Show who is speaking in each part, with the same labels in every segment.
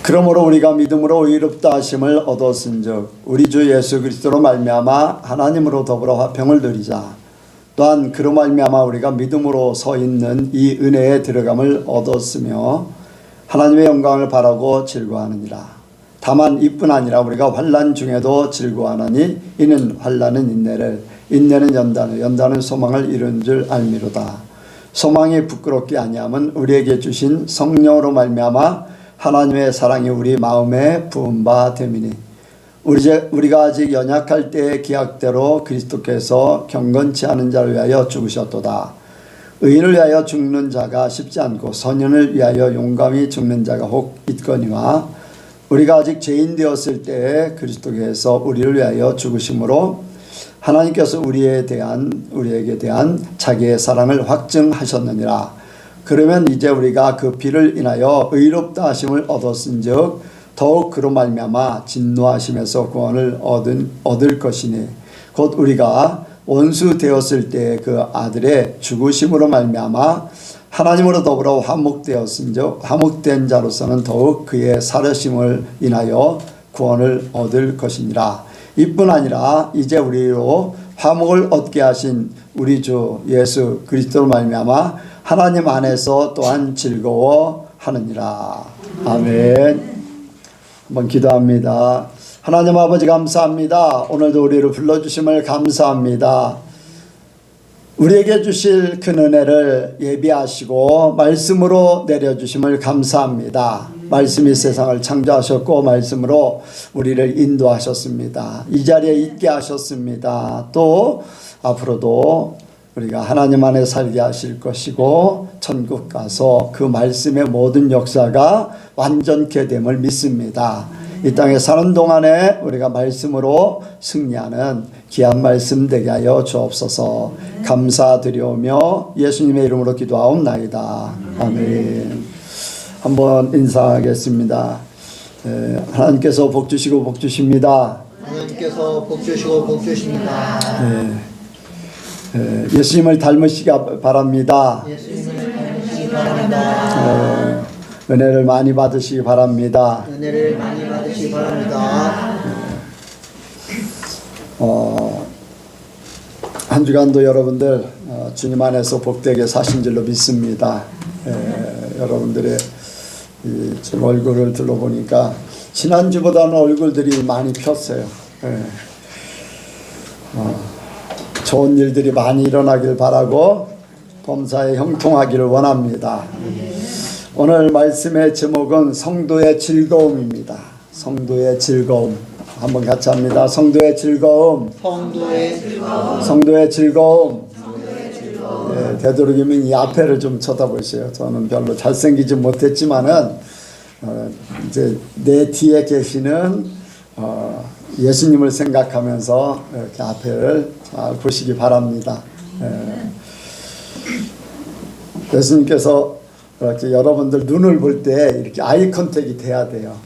Speaker 1: 그러므로 우리가 믿음으로 의롭다 하심을 얻었은즉 우리 주 예수 그리스도로 말미암아 하나님으로 더불어 화평을 누리자. 또한 그로 말미암아 우리가 믿음으로 서 있는 이 은혜에 들어감을 얻었으며 하나님의 영광을 바라고 즐거워하느니라. 다만 이뿐 아니라 우리가 환난 중에도 즐거워하나니 이는 환난은 인내를, 인내는 연단을, 연단은 소망을 이룬 줄 알미로다. 소망이 부끄럽게 아니함은 우리에게 주신 성령으로 말미암아 하나님의 사랑이 우리 마음에 부은 바 됨이니 우리가 아직 연약할 때의 기약대로 그리스도께서 경건치 않은 자를 위하여 죽으셨도다. 의인을 위하여 죽는 자가 쉽지 않고 선인을 위하여 용감히 죽는 자가 혹 있거니와 우리가 아직 죄인 되었을 때에 그리스도께서 우리를 위하여 죽으심으로 하나님께서 우리에게 대한 자기의 사랑을 확증하셨느니라. 그러면 이제 우리가 그 피를 인하여 의롭다 하심을 얻었은즉 더욱 그로 말미암아 진노하심에서 구원을 얻을 것이니 곧 우리가 원수 되었을 때 그 아들의 죽으심으로 말미암아 하나님으로 더불어 화목되었은즉 화목된 자로서는 더욱 그의 살으심을 인하여 구원을 얻을 것이니라. 이뿐 아니라 이제 우리로 화목을 얻게 하신 우리 주 예수 그리스도로 말미암아 하나님 안에서 또한 즐거워하느니라. 아멘. 한번 기도합니다. 하나님 아버지 감사합니다. 오늘도 우리를 불러주심을 감사합니다. 우리에게 주실 그 은혜를 예비하시고 말씀으로 내려주심을 감사합니다. 말씀이 세상을 창조하셨고 말씀으로 우리를 인도하셨습니다. 이 자리에 있게 하셨습니다. 또 앞으로도 우리가 하나님 안에 살게 하실 것이고 천국 가서 그 말씀의 모든 역사가 완전케 됨을 믿습니다. 이 땅에 사는 동안에 우리가 말씀으로 승리하는 귀한 말씀 되게 하여 주옵소서. 감사드리오며 예수님의 이름으로 기도하옵나이다. 아멘. 한번 인사하겠습니다. 하나님께서 복 주시고 복 주십니다.
Speaker 2: 하나님께서 복 주시고 복 주십니다.
Speaker 1: 예수님을 닮으시기 바랍니다.
Speaker 2: 예수님을 닮으시기 바랍니다.
Speaker 1: 은혜를 많이 받으시기 바랍니다.
Speaker 2: 은혜를 많이 받으시기 바랍니다.
Speaker 1: 한 주간도 여러분들 주님 안에서 복되게 사신 줄로 믿습니다. 여러분들의 지금 얼굴을 둘러보니까 지난주보다는 얼굴들이 많이 폈어요. 좋은 일들이 많이 일어나길 바라고 범사에 형통하기를 원합니다. 오늘 말씀의 제목은 성도의 즐거움입니다. 성도의 즐거움. 한번 같이 합니다. 성도의 즐거움.
Speaker 2: 성도의 즐거움.
Speaker 1: 성도의 즐거움. 예, 되도록이면 이 앞에를 좀 쳐다보세요. 저는 별로 잘생기지 못했지만은 이제 내 뒤에 계시는 예수님을 생각하면서 이렇게 앞에를 잘 보시기 바랍니다. 예수님께서 이렇게 여러분들 눈을 볼 때 이렇게 아이 컨택이 돼야 돼요.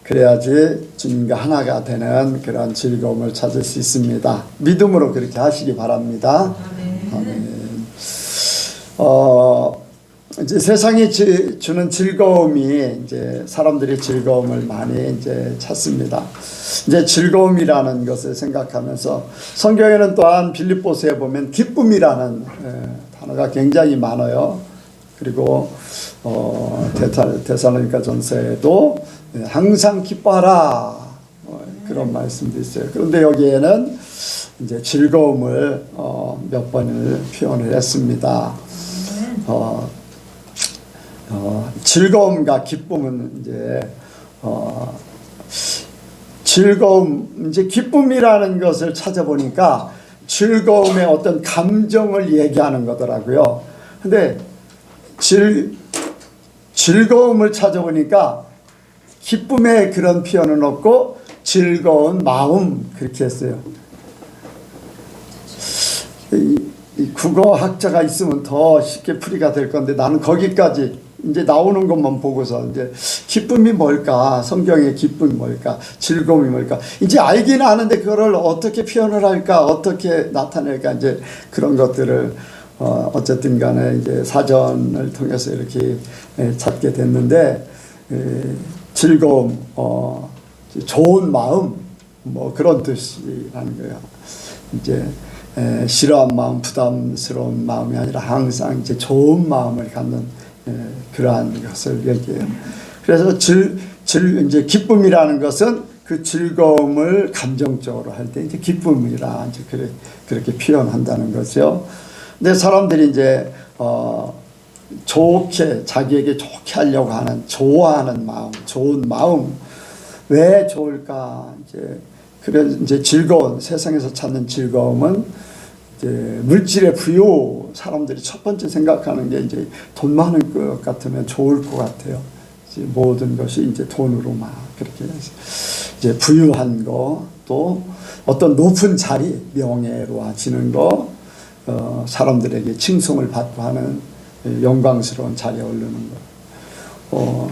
Speaker 1: 그래야지 주님과 하나가 되는 그런 즐거움을 찾을 수 있습니다. 믿음으로 그렇게 하시기 바랍니다. 아멘. 이제 세상이 주는 즐거움이 이제 사람들이 즐거움을 많이 이제 찾습니다. 이제 즐거움이라는 것을 생각하면서 성경에는 또한 빌립보서에 보면 기쁨이라는 단어가 굉장히 많아요. 그리고 데살로니가 전서에도 항상 기뻐하라 그런 말씀도 있어요. 그런데 여기에는 이제 즐거움을 몇 번을 표현을 했습니다. 즐거움과 기쁨은 이제 즐거움 이제 기쁨이라는 것을 찾아보니까 즐거움의 어떤 감정을 얘기하는 거더라고요. 근데 즐거움을 찾아보니까 기쁨의 그런 표현은 없고 즐거운 마음 그렇게 했어요. 이 국어 학자가 있으면 더 쉽게 풀이가 될 건데 나는 거기까지 이제 나오는 것만 보고서 이제 기쁨이 뭘까, 성경의 기쁨이 뭘까, 즐거움이 뭘까 이제 알긴 아는데 그거를 어떻게 표현을 할까, 어떻게 나타낼까 이제 그런 것들을 어쨌든 간에 이제 사전을 통해서 이렇게 찾게 됐는데, 즐거움, 좋은 마음, 뭐 그런 뜻이라는 거예요. 이제 싫어한 마음, 부담스러운 마음이 아니라 항상 이제 좋은 마음을 갖는 그러한 것을 얘기해요. 그래서 이제 기쁨이라는 것은 그 즐거움을 감정적으로 할 때 이제 기쁨이라 이제 그렇게 표현한다는 거죠. 근데 사람들이 이제 좋게, 자기에게 좋게 하려고 하는, 좋아하는 마음, 좋은 마음, 왜 좋을까? 이제 즐거운, 세상에서 찾는 즐거움은 이제 물질의 부유, 사람들이 첫 번째 생각하는 게 이제 돈 많은 것 같으면 좋을 것 같아요. 이제 모든 것이 이제 돈으로 막 그렇게 해서 이제 부유한 거, 또 어떤 높은 자리, 명예로워지는 거, 사람들에게 칭송을 받고 하는 영광스러운 자리에 오르는 거.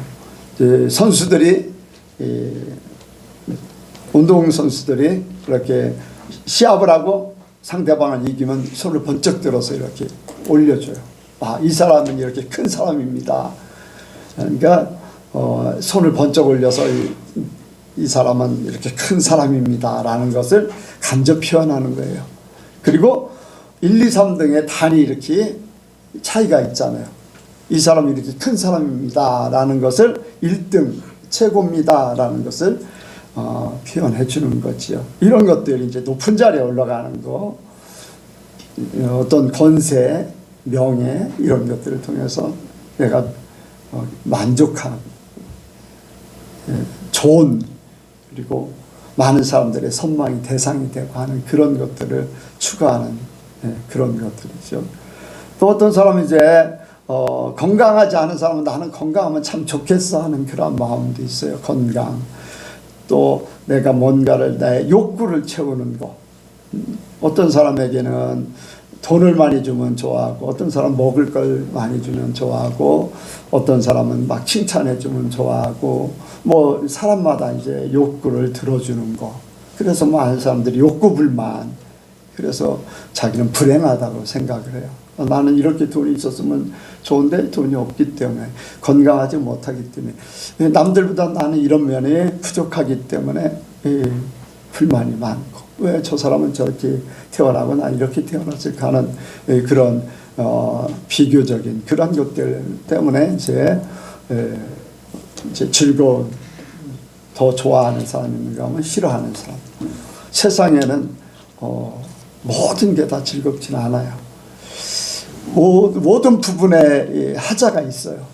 Speaker 1: 이제 선수들이, 운동 선수들이 그렇게 시합을 하고 상대방을 이기면 손을 번쩍 들어서 이렇게 올려줘요. 아, 이 사람은 이렇게 큰 사람입니다. 그러니까 손을 번쩍 올려서 이 사람은 이렇게 큰 사람입니다 라는 것을 간접 표현하는 거예요. 그리고 1, 2, 3등의 단이 이렇게 차이가 있잖아요. 이 사람이 이렇게 큰 사람입니다 라는 것을 1등 최고입니다 라는 것을 표현해 주는 거지요. 이런 것들이 이제 높은 자리에 올라가는 거, 어떤 권세, 명예, 이런 것들을 통해서 내가 만족한, 좋은, 그리고 많은 사람들의 선망이 대상이 되고 하는 그런 것들을 추구하는 그런 것들이죠. 또 어떤 사람은 이제 건강하지 않은 사람은 나는 건강하면 참 좋겠어 하는 그런 마음도 있어요. 건강. 또 내가 뭔가를, 나의 욕구를 채우는 거. 어떤 사람에게는 돈을 많이 주면 좋아하고, 어떤 사람은 먹을 걸 많이 주면 좋아하고, 어떤 사람은 막 칭찬해 주면 좋아하고, 뭐 사람마다 이제 욕구를 들어주는 거. 그래서 많은 사람들이 욕구 불만, 그래서 자기는 불행하다고 생각을 해요. 나는 이렇게 돈이 있었으면 좋은데 돈이 없기 때문에, 건강하지 못하기 때문에, 남들보다 나는 이런 면이 부족하기 때문에 불만이 많고, 왜 저 사람은 저렇게 태어나고 난 이렇게 태어났을까 하는 그런 비교적인 그런 것들 때문에 이제 즐거운, 더 좋아하는 사람이 있는가 하면 싫어하는 사람. 세상에는 모든 게 다 즐겁지는 않아요. 모든 부분에 하자가 있어요.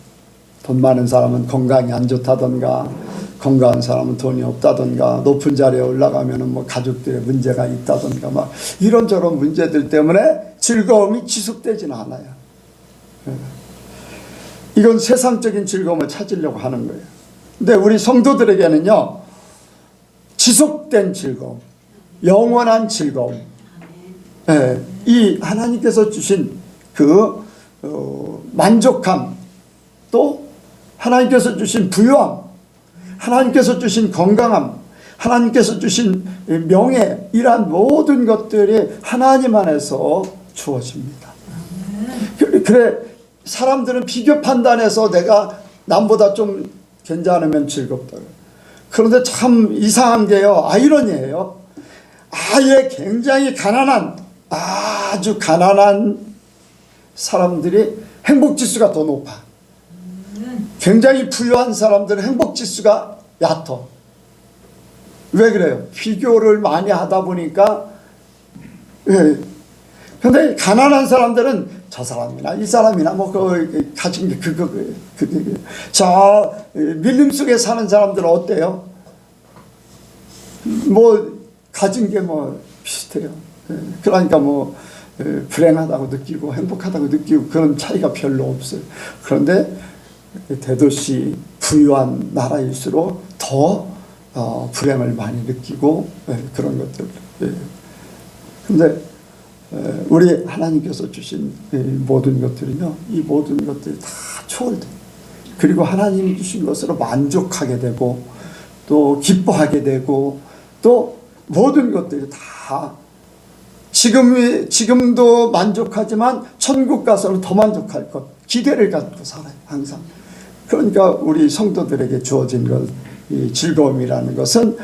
Speaker 1: 돈 많은 사람은 건강이 안 좋다던가, 건강한 사람은 돈이 없다던가, 높은 자리에 올라가면은 뭐 가족들의 문제가 있다던가, 막 이런저런 문제들 때문에 즐거움이 지속되지는 않아요. 이건 세상적인 즐거움을 찾으려고 하는 거예요. 근데 우리 성도들에게는요, 지속된 즐거움, 영원한 즐거움, 이 하나님께서 주신 그 만족함, 또 하나님께서 주신 부유함, 하나님께서 주신 건강함, 하나님께서 주신 명예, 이러한 모든 것들이 하나님 안에서 주어집니다. 그래, 사람들은 비교 판단해서 내가 남보다 좀 괜찮으면 즐겁다. 그런데 참 이상한 게요, 아이러니예요. 아예 굉장히 가난한, 아주 가난한 사람들이 행복지수가 더 높아. 굉장히 부유한 사람들은 행복지수가 얕아. 왜 그래요? 비교를 많이 하다 보니까. 근데 가난한 사람들은 저 사람이나 이 사람이나 뭐 가진 게 자, 밀림 속에 사는 사람들은 어때요? 뭐 가진 게 뭐 비슷해요. 그러니까 뭐 불행하다고 느끼고 행복하다고 느끼고 그런 차이가 별로 없어요. 그런데 대도시 부유한 나라일수록 더 불행을 많이 느끼고 그런 것들. 그런데 우리 하나님께서 주신 모든 것들은요, 이 모든 것들이 다 초월돼. 그리고 하나님이 주신 것으로 만족하게 되고, 또 기뻐하게 되고, 또 모든 것들이 다 지금도 만족하지만 천국 가서는 더 만족할 것, 기대를 갖고 살아요, 항상. 그러니까 우리 성도들에게 주어진 것, 이 즐거움이라는 것은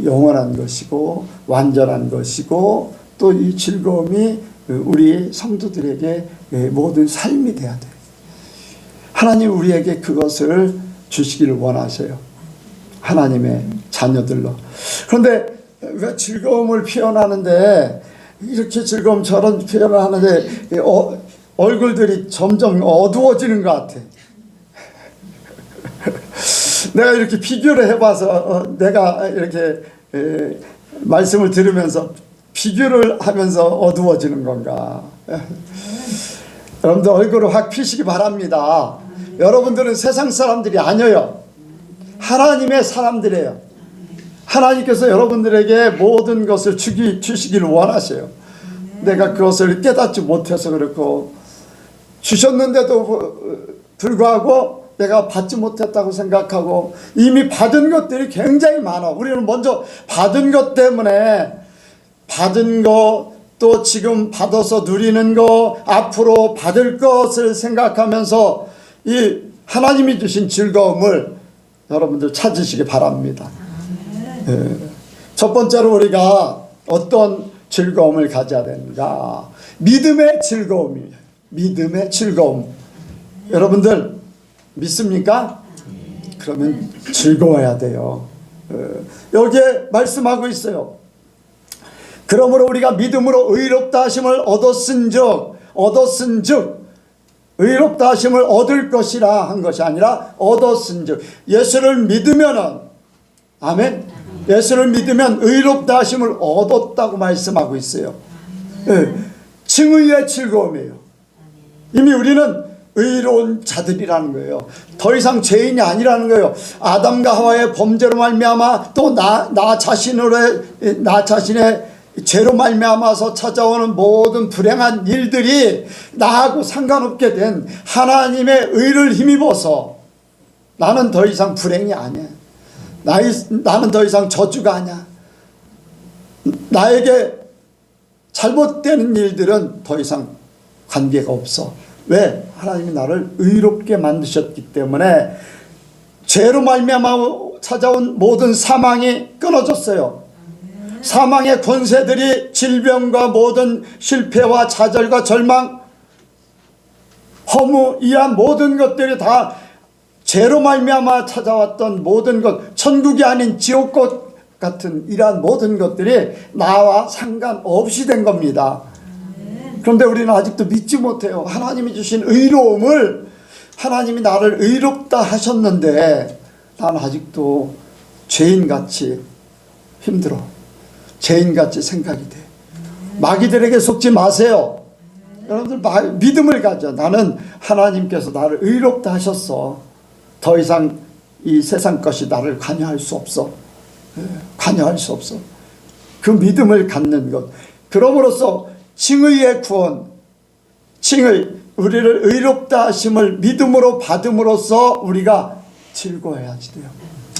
Speaker 1: 영원한 것이고 완전한 것이고, 또 이 즐거움이 우리 성도들에게 모든 삶이 돼야 돼요. 하나님 우리에게 그것을 주시기를 원하세요, 하나님의 자녀들로. 그런데 왜 즐거움을 표현하는데, 이렇게 즐거움처럼 표현을 하는데 얼굴들이 점점 어두워지는 것 같아. 내가 이렇게 비교를 해봐서 내가 이렇게 말씀을 들으면서 비교를 하면서 어두워지는 건가. 여러분들 얼굴을 확 피시기 바랍니다. 여러분들은 세상 사람들이 아니에요. 하나님의 사람들이에요. 하나님께서 여러분들에게 모든 것을 주시기를 원하세요. 내가 그것을 깨닫지 못해서 그렇고, 주셨는데도 불구하고 내가 받지 못했다고 생각하고, 이미 받은 것들이 굉장히 많아. 우리는 먼저 받은 것 때문에, 받은 거, 또 지금 받아서 누리는 거, 앞으로 받을 것을 생각하면서 이 하나님이 주신 즐거움을 여러분들 찾으시기 바랍니다. 첫 번째로 우리가 어떤 즐거움을 가져야 되는가? 믿음의 즐거움이에요. 믿음의 즐거움. 여러분들 믿습니까? 그러면 즐거워야 돼요. 여기에 말씀하고 있어요. 그러므로 우리가 믿음으로 의롭다 하심을 얻었은즉, 의롭다 하심을 얻을 것이라 한 것이 아니라 얻었은즉, 예수를 믿으면은, 아멘, 예수를 믿으면 의롭다 하심을 얻었다고 말씀하고 있어요. 칭의의 즐거움이에요. 이미 우리는 의로운 자들이라는 거예요. 더 이상 죄인이 아니라는 거예요. 아담과 하와의 범죄로 말미암아, 또 나 자신의 죄로 말미암아서 찾아오는 모든 불행한 일들이 나하고 상관없게 된 하나님의 의를 힘입어서 나는 더 이상 불행이 아니야. 나는 더 이상 저주가 아니야. 나에게 잘못되는 일들은 더 이상 관계가 없어. 왜? 하나님이 나를 의롭게 만드셨기 때문에 죄로 말미암아 찾아온 모든 사망이 끊어졌어요. 사망의 권세들이, 질병과 모든 실패와 좌절과 절망, 허무, 이한 모든 것들이 다 죄로 말미암아 찾아왔던 모든 것, 천국이 아닌 지옥 같은 이러한 모든 것들이 나와 상관없이 된 겁니다. 그런데 우리는 아직도 믿지 못해요. 하나님이 주신 의로움을, 하나님이 나를 의롭다 하셨는데 나는 아직도 죄인같이 힘들어. 죄인같이 생각이 돼. 마귀들에게 속지 마세요. 여러분들 믿음을 가져. 나는 하나님께서 나를 의롭다 하셨어. 더 이상 이 세상 것이 나를 관여할 수 없어. 관여할 수 없어. 그 믿음을 갖는 것. 그럼으로써 칭의의 구원, 우리를 의롭다 하심을 믿음으로 받음으로써 우리가 즐거워야지 돼요.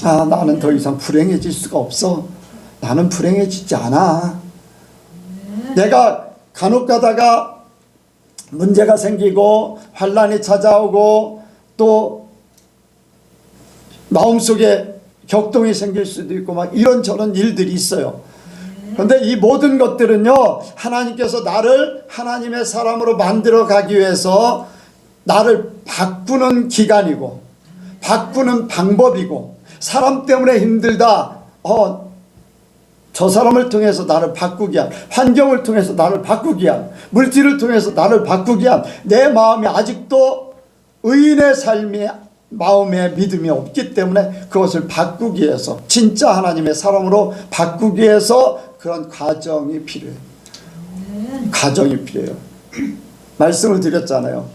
Speaker 1: 아, 나는 더 이상 불행해질 수가 없어. 나는 불행해지지 않아. 내가 간혹 가다가 문제가 생기고 환난이 찾아오고 또 마음속에 격동이 생길 수도 있고 막 이런저런 일들이 있어요. 그런데 이 모든 것들은요, 하나님께서 나를 하나님의 사람으로 만들어 가기 위해서 나를 바꾸는 기간이고 바꾸는 방법이고, 사람 때문에 힘들다, 저 사람을 통해서 나를 바꾸기 위한, 환경을 통해서 나를 바꾸기 위한, 물질을 통해서 나를 바꾸기 위한, 내 마음이 아직도 의인의 삶이 마음에 믿음이 없기 때문에 그것을 바꾸기 위해서, 진짜 하나님의 사람으로 바꾸기 위해서 그런 과정이 필요해요. 과정이 필요해요. 말씀을 드렸잖아요.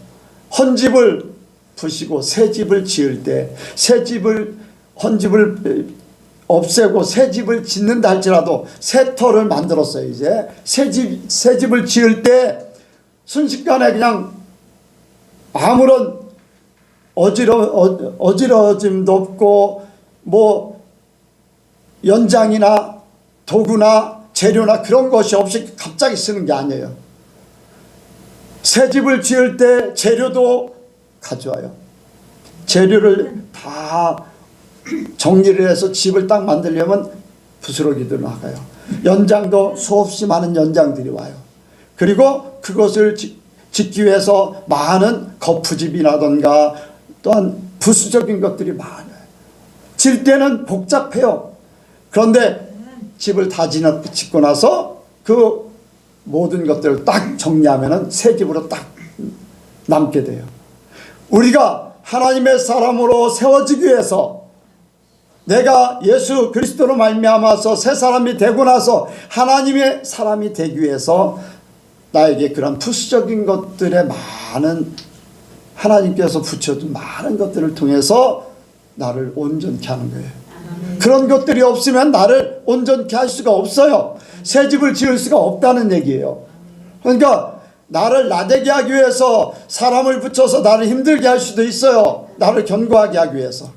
Speaker 1: 헌집을 부시고 새 집을 지을 때, 헌집을 없애고 새 집을 짓는다 할지라도 새 터를 만들었어요. 이제 새 집을 지을 때 순식간에 그냥 아무런 어지러짐도 없고 뭐 연장이나 도구나 재료나 그런 것이 없이 갑자기 쓰는 게 아니에요. 새 집을 지을 때 재료도 가져와요. 재료를 다 정리를 해서 집을 딱 만들려면 부스러기도 나가요. 연장도 수없이 많은 연장들이 와요. 그리고 그것을 짓기 위해서 많은 거푸집이라던가 또한 부수적인 것들이 많아요. 질 때는 복잡해요. 그런데 집을 다 짓고 나서 그 모든 것들을 딱 정리하면은 새 집으로 딱 남게 돼요. 우리가 하나님의 사람으로 세워지기 위해서, 내가 예수 그리스도로 말미암아서 새 사람이 되고 나서 하나님의 사람이 되기 위해서 나에게 그런 부수적인 것들의 많은, 하나님께서 붙여준 많은 것들을 통해서 나를 온전케 하는 거예요. 그런 것들이 없으면 나를 온전케 할 수가 없어요. 새 집을 지을 수가 없다는 얘기예요. 그러니까 나를 나대게 하기 위해서 사람을 붙여서 나를 힘들게 할 수도 있어요. 나를 견고하게 하기 위해서,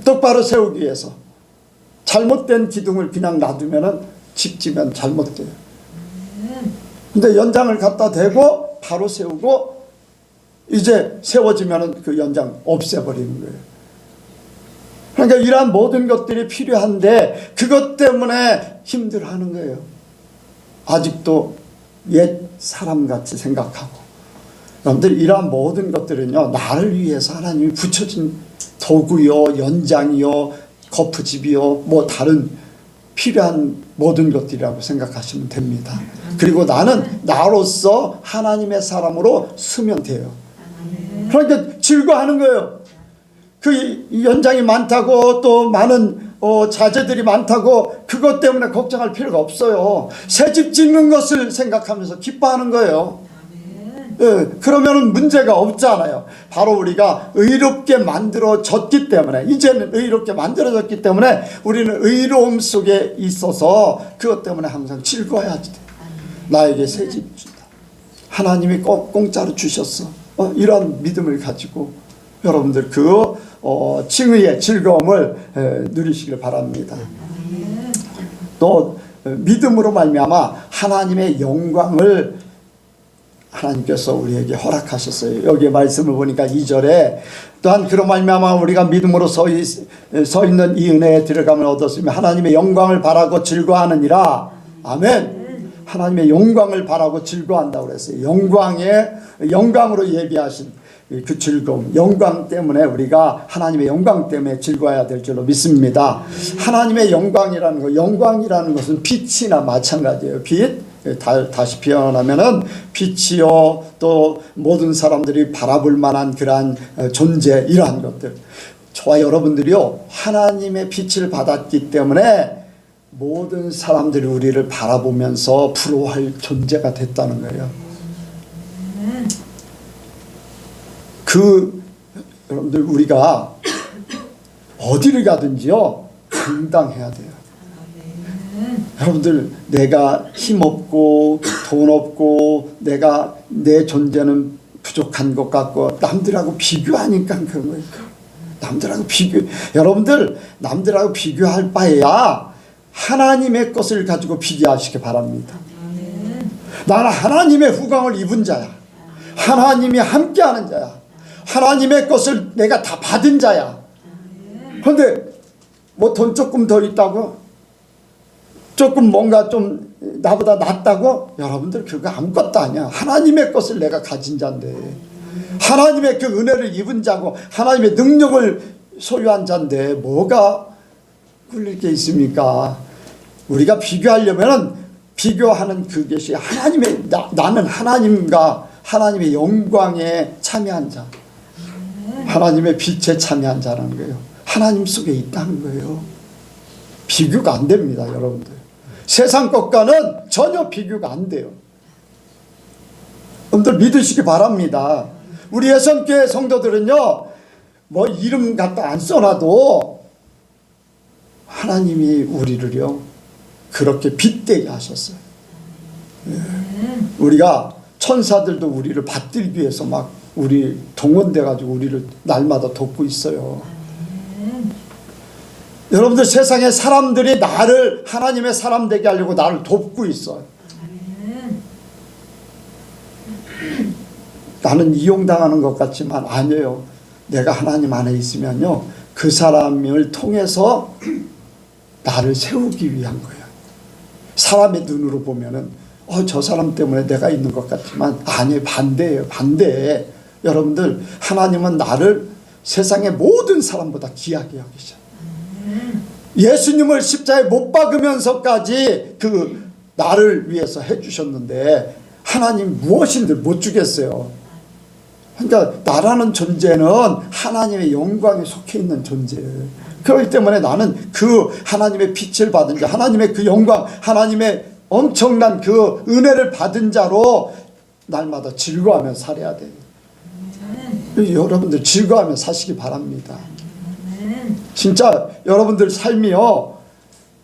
Speaker 1: 똑바로 세우기 위해서. 잘못된 기둥을 그냥 놔두면 집 지면 잘못돼요. 근데 연장을 갖다 대고 바로 세우고 이제 세워지면 그 연장 없애버리는 거예요. 그러니까 이러한 모든 것들이 필요한데 그것 때문에 힘들어하는 거예요. 아직도 옛 사람같이 생각하고. 여러분들, 이러한 모든 것들은요, 나를 위해서 하나님이 붙여진 도구요, 연장이요, 거푸집이요, 뭐 다른 필요한 모든 것들이라고 생각하시면 됩니다. 그리고 나는 나로서 하나님의 사람으로 쓰면 돼요. 그러니까 즐거워하는 거예요. 그 연장이 많다고 또 많은 자재들이 많다고 그것 때문에 걱정할 필요가 없어요. 새 집 짓는 것을 생각하면서 기뻐하는 거예요. 예, 그러면 문제가 없잖아요. 바로 우리가 의롭게 만들어졌기 때문에, 이제는 의롭게 만들어졌기 때문에 우리는 의로움 속에 있어서 그것 때문에 항상 즐거워야지 돼. 나에게 새 집 준다, 하나님이 공짜로 주셨어. 이런 믿음을 가지고 여러분들 그 칭의의 즐거움을 누리시길 바랍니다. 또 믿음으로 말미암아 하나님의 영광을 하나님께서 우리에게 허락하셨어요. 여기 말씀을 보니까 2절에 또한 그로 말미암아 우리가 믿음으로 서 있는 이 은혜에 들어감을 얻었으며 하나님의 영광을 바라고 즐거워하느니라. 아멘. 하나님의 영광을 바라고 즐거워한다고 그랬어요. 영광으로 예비하신 그 즐거움, 영광 때문에 우리가 하나님의 영광 때문에 즐거워야 될 줄로 믿습니다. 하나님의 영광이라는 것, 영광이라는 것은 빛이나 마찬가지예요. 빛, 다시 표현하면은 빛이요, 또 모든 사람들이 바라볼 만한 그러한 존재, 이러한 것들. 저와 여러분들이요, 하나님의 빛을 받았기 때문에 모든 사람들이 우리를 바라보면서 부러워할 존재가 됐다는 거예요. 여러분들, 우리가 어디를 가든지요, 감당해야 돼요. 여러분들, 내가 힘없고 돈 없고 내 존재는 부족한 것 같고 남들하고 비교하니까 그런 거예요. 여러분들, 남들하고 비교할 바에야 하나님의 것을 가지고 비교하시기 바랍니다. 나는 하나님의 후광을 입은 자야. 하나님이 함께하는 자야. 하나님의 것을 내가 다 받은 자야. 그런데 뭐 돈 조금 더 있다고, 조금 뭔가 좀 나보다 낫다고, 여러분들 그거 아무것도 아니야. 하나님의 것을 내가 가진 자인데, 하나님의 그 은혜를 입은 자고 하나님의 능력을 소유한 자인데 뭐가 꿀릴 게 있습니까? 우리가 비교하려면 비교하는 그것이 나는 하나님과 하나님의 영광에 참여한 자, 하나님의 빛에 참여한 자라는 거예요. 하나님 속에 있다는 거예요. 비교가 안 됩니다, 여러분들. 세상 것과는 전혀 비교가 안 돼요. 여러분들 믿으시기 바랍니다. 우리 예선교회 성도들은요, 뭐 이름 갖다 안 써놔도 하나님이 우리를요 그렇게 빛되게 하셨어요. 우리가 천사들도 우리를 받들기 위해서 막 우리 동원돼 가지고 우리를 날마다 돕고 있어요. 여러분들 세상에 사람들이 나를 하나님의 사람 되게 하려고 나를 돕고 있어요. 나는 이용당하는 것 같지만 아니에요. 내가 하나님 안에 있으면요, 그 사람을 통해서 나를 세우기 위한 거예요. 사람의 눈으로 보면은 저 사람 때문에 내가 있는 것 같지만 아니에요. 반대예요. 반대에 여러분들 하나님은 나를 세상의 모든 사람보다 귀하게 여기셔. 예수님을 십자가에 못 박으면서까지 그 나를 위해서 해주셨는데 하나님 무엇인들 못 주겠어요. 그러니까 나라는 존재는 하나님의 영광에 속해 있는 존재예요. 그렇기 때문에 나는 그 하나님의 빛을 받은 자, 하나님의 그 영광, 하나님의 엄청난 그 은혜를 받은 자로 날마다 즐거워하며 살아야 돼요. 여러분들 즐거워하며 사시기 바랍니다. 진짜 여러분들 삶이요,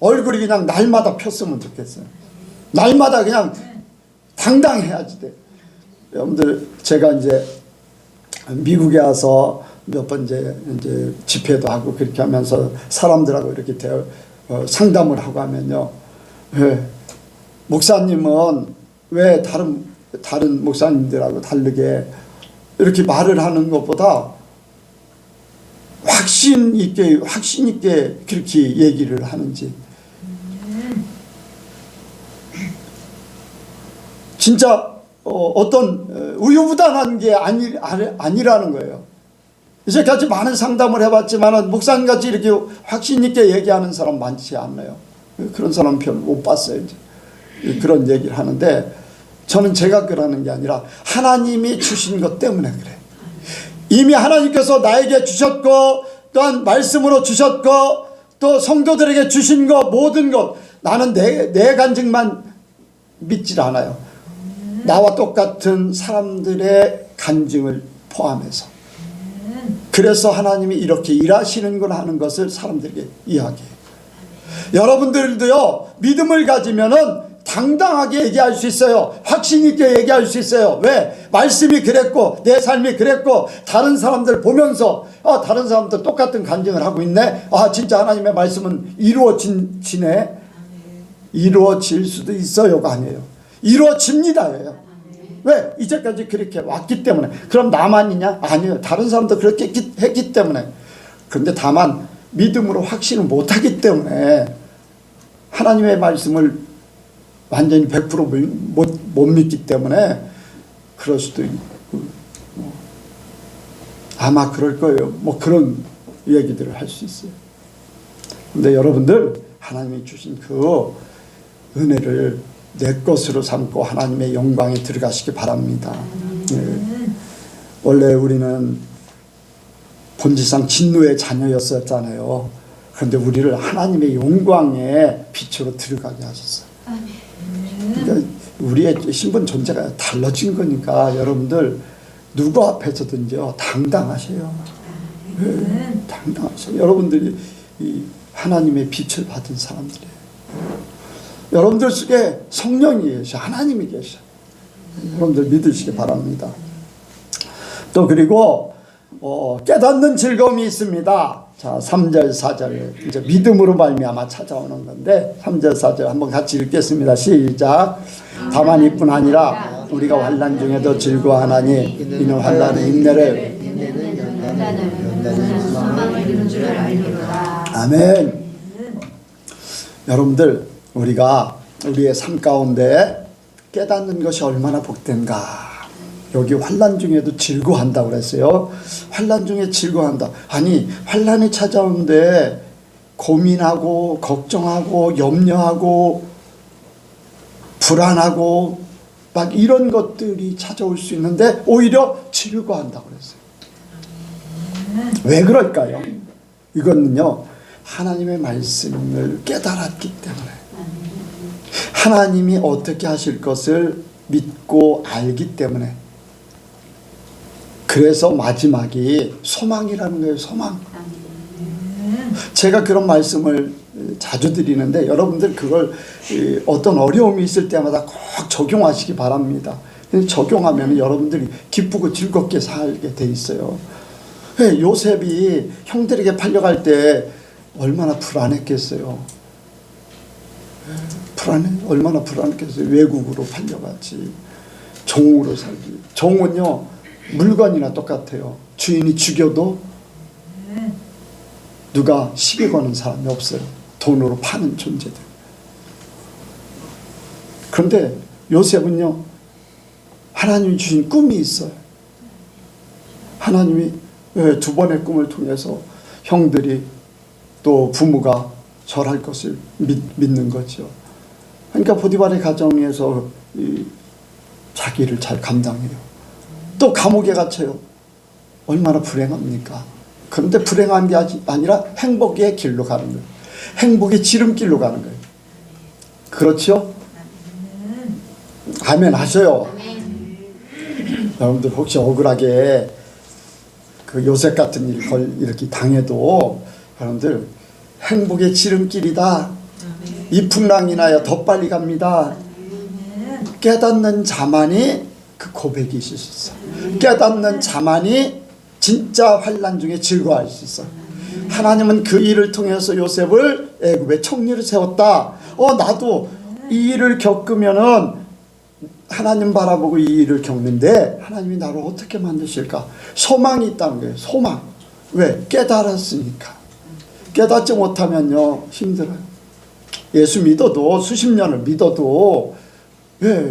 Speaker 1: 얼굴이 그냥 날마다 폈으면 좋겠어요. 날마다 그냥 당당해야지 돼. 여러분들 제가 이제 미국에 와서 몇 번 이제 집회도 하고 그렇게 하면서 사람들하고 이렇게 상담을 하고 하면요, 목사님은 왜 다른 목사님들하고 다르게 이렇게 말을 하는 것보다 확신 있게 그렇게 얘기를 하는지. 진짜 어떤 우유부단한 게 아니라는 거예요. 이제까지 많은 상담을 해봤지만 목사님같이 이렇게 확신 있게 얘기하는 사람 많지 않아요. 그런 사람 별로 못 봤어요. 이제 그런 얘기를 하는데, 저는 제가 그러는 게 아니라 하나님이 주신 것 때문에 그래. 이미 하나님께서 나에게 주셨고, 또한 말씀으로 주셨고, 또 성도들에게 주신 것, 모든 것, 나는 내 간증만 믿질 않아요. 나와 똑같은 사람들의 간증을 포함해서. 그래서 하나님이 이렇게 일하시는구나 하는 것을 사람들에게 이야기해요. 여러분들도요, 믿음을 가지면은 당당하게 얘기할 수 있어요. 확신 있게 얘기할 수 있어요. 왜? 말씀이 그랬고 내 삶이 그랬고 다른 사람들 보면서 다른 사람들 똑같은 간증을 하고 있네. 진짜 하나님의 말씀은 이루어지네. 이루어질 수도 있어요가 아니에요. 이루어집니다예요. 왜? 이제까지 그렇게 왔기 때문에. 그럼 나만이냐? 아니에요. 다른 사람도 그렇게 했기 때문에. 그런데 다만 믿음으로 확신을 못하기 때문에 하나님의 말씀을 완전히 100% 못 믿기 때문에 그럴 수도 있고, 아마 그럴 거예요. 그런 얘기들을 할 수 있어요. 근데 여러분들 하나님이 주신 그 은혜를 내 것으로 삼고 하나님의 영광에 들어가시기 바랍니다. 원래 우리는 본질상 진노의 자녀였었잖아요. 그런데 우리를 하나님의 영광의 빛으로 들어가게 하셨어요. 그러니까 우리의 신분 존재가 달라진 거니까 여러분들 누구 앞에서든지요 당당하세요. 당당하세요. 여러분들이 이 하나님의 빛을 받은 사람들이에요. 여러분들 속에 성령이 계셔, 하나님이 계셔. 여러분들 믿으시기 바랍니다. 또 그리고 깨닫는 즐거움이 있습니다. 자, 3절 4절 이제 믿음으로 말미암아 찾아오는 건데 3절 4절 한번 같이 읽겠습니다. 시작. 다만 이뿐 아니라 우리가 환난 중에도 즐거워하나니 이는 환난의 인내를 아멘. 여러분들 우리가 우리의 삶 가운데 깨닫는 것이 얼마나 복된가. 여기 환난 중에도 즐거워한다고 그랬어요. 환난 중에 즐거워한다. 아니 환난이 찾아오는데 고민하고 걱정하고 염려하고 불안하고 막 이런 것들이 찾아올 수 있는데 오히려 즐거워한다고 그랬어요. 왜 그럴까요? 이거는요 하나님의 말씀을 깨달았기 때문에, 하나님이 어떻게 하실 것을 믿고 알기 때문에. 그래서 마지막이 소망이라는 거예요. 소망. 제가 그런 말씀을 자주 드리는데 여러분들 그걸 어떤 어려움이 있을 때마다 꼭 적용하시기 바랍니다. 적용하면 여러분들이 기쁘고 즐겁게 살게 돼 있어요. 요셉이 형들에게 팔려갈 때 얼마나 불안했겠어요. 얼마나 불안했겠어요. 외국으로 팔려갔지. 종으로 살기. 종은요, 물건이나 똑같아요. 주인이 죽여도 누가 시비 거는 사람이 없어요. 돈으로 파는 존재들. 그런데 요셉은요, 하나님이 주신 꿈이 있어요. 하나님이 두 번의 꿈을 통해서 형들이 또 부모가 절할 것을 믿는 거죠. 그러니까 포디발의 가정에서 자기를 잘 감당해요. 또 감옥에 갇혀요. 얼마나 불행합니까? 그런데 불행한 게 아니라 행복의 길로 가는 거예요. 행복의 지름길로 가는 거예요. 그렇죠? 아멘 하셔요. 여러분들 혹시 억울하게 그 요셉 같은 일 이렇게 당해도 여러분들 행복의 지름길이다. 이 풍랑이 나야 더 빨리 갑니다. 깨닫는 자만이 그 고백이 있을 수 있어. 깨닫는 자만이 진짜 환난 중에 즐거워할 수 있어. 하나님은 그 일을 통해서 요셉을 애굽의 총리로 세웠다. 나도 이 일을 겪으면은 하나님 바라보고 이 일을 겪는데 하나님이 나를 어떻게 만드실까? 소망이 있다는 거예요. 소망. 왜? 깨달았으니까. 깨닫지 못하면요, 힘들어요. 예수 믿어도 수십 년을 믿어도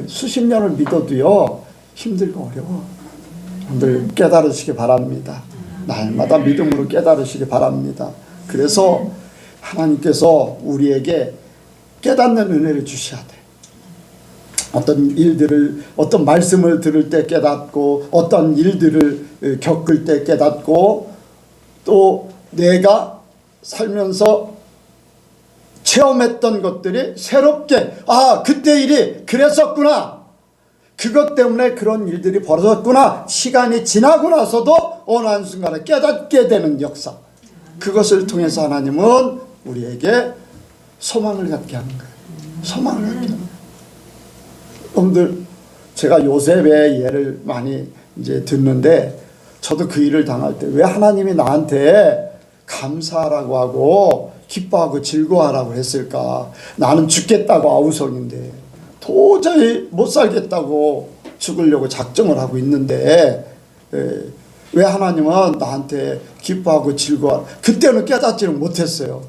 Speaker 1: 수십 년을 믿어도요 힘들고 어려워. 여러분들 깨달으시기 바랍니다. 날마다 믿음으로 깨달으시기 바랍니다. 그래서 하나님께서 우리에게 깨닫는 은혜를 주셔야 돼. 어떤 일들을, 어떤 말씀을 들을 때 깨닫고, 어떤 일들을 겪을 때 깨닫고, 또 내가 살면서 체험했던 것들이 새롭게, 그때 일이 그랬었구나, 그것 때문에 그런 일들이 벌어졌구나, 시간이 지나고 나서도 어느 한순간에 깨닫게 되는 역사, 그것을 통해서 하나님은 우리에게 소망을 갖게 하는 거예요. 소망을 갖게 하는 거예요. 여러분들, 제가 요셉의 예를 많이 이제 듣는데, 저도 그 일을 당할 때 왜 하나님이 나한테 감사하라고 하고 기뻐하고 즐거워하라고 했을까? 나는 죽겠다고 아우성인데 도저히 못 살겠다고 죽으려고 작정을 하고 있는데 왜 하나님은 나한테 기뻐하고 즐거워? 그때는 깨닫지는 못했어요.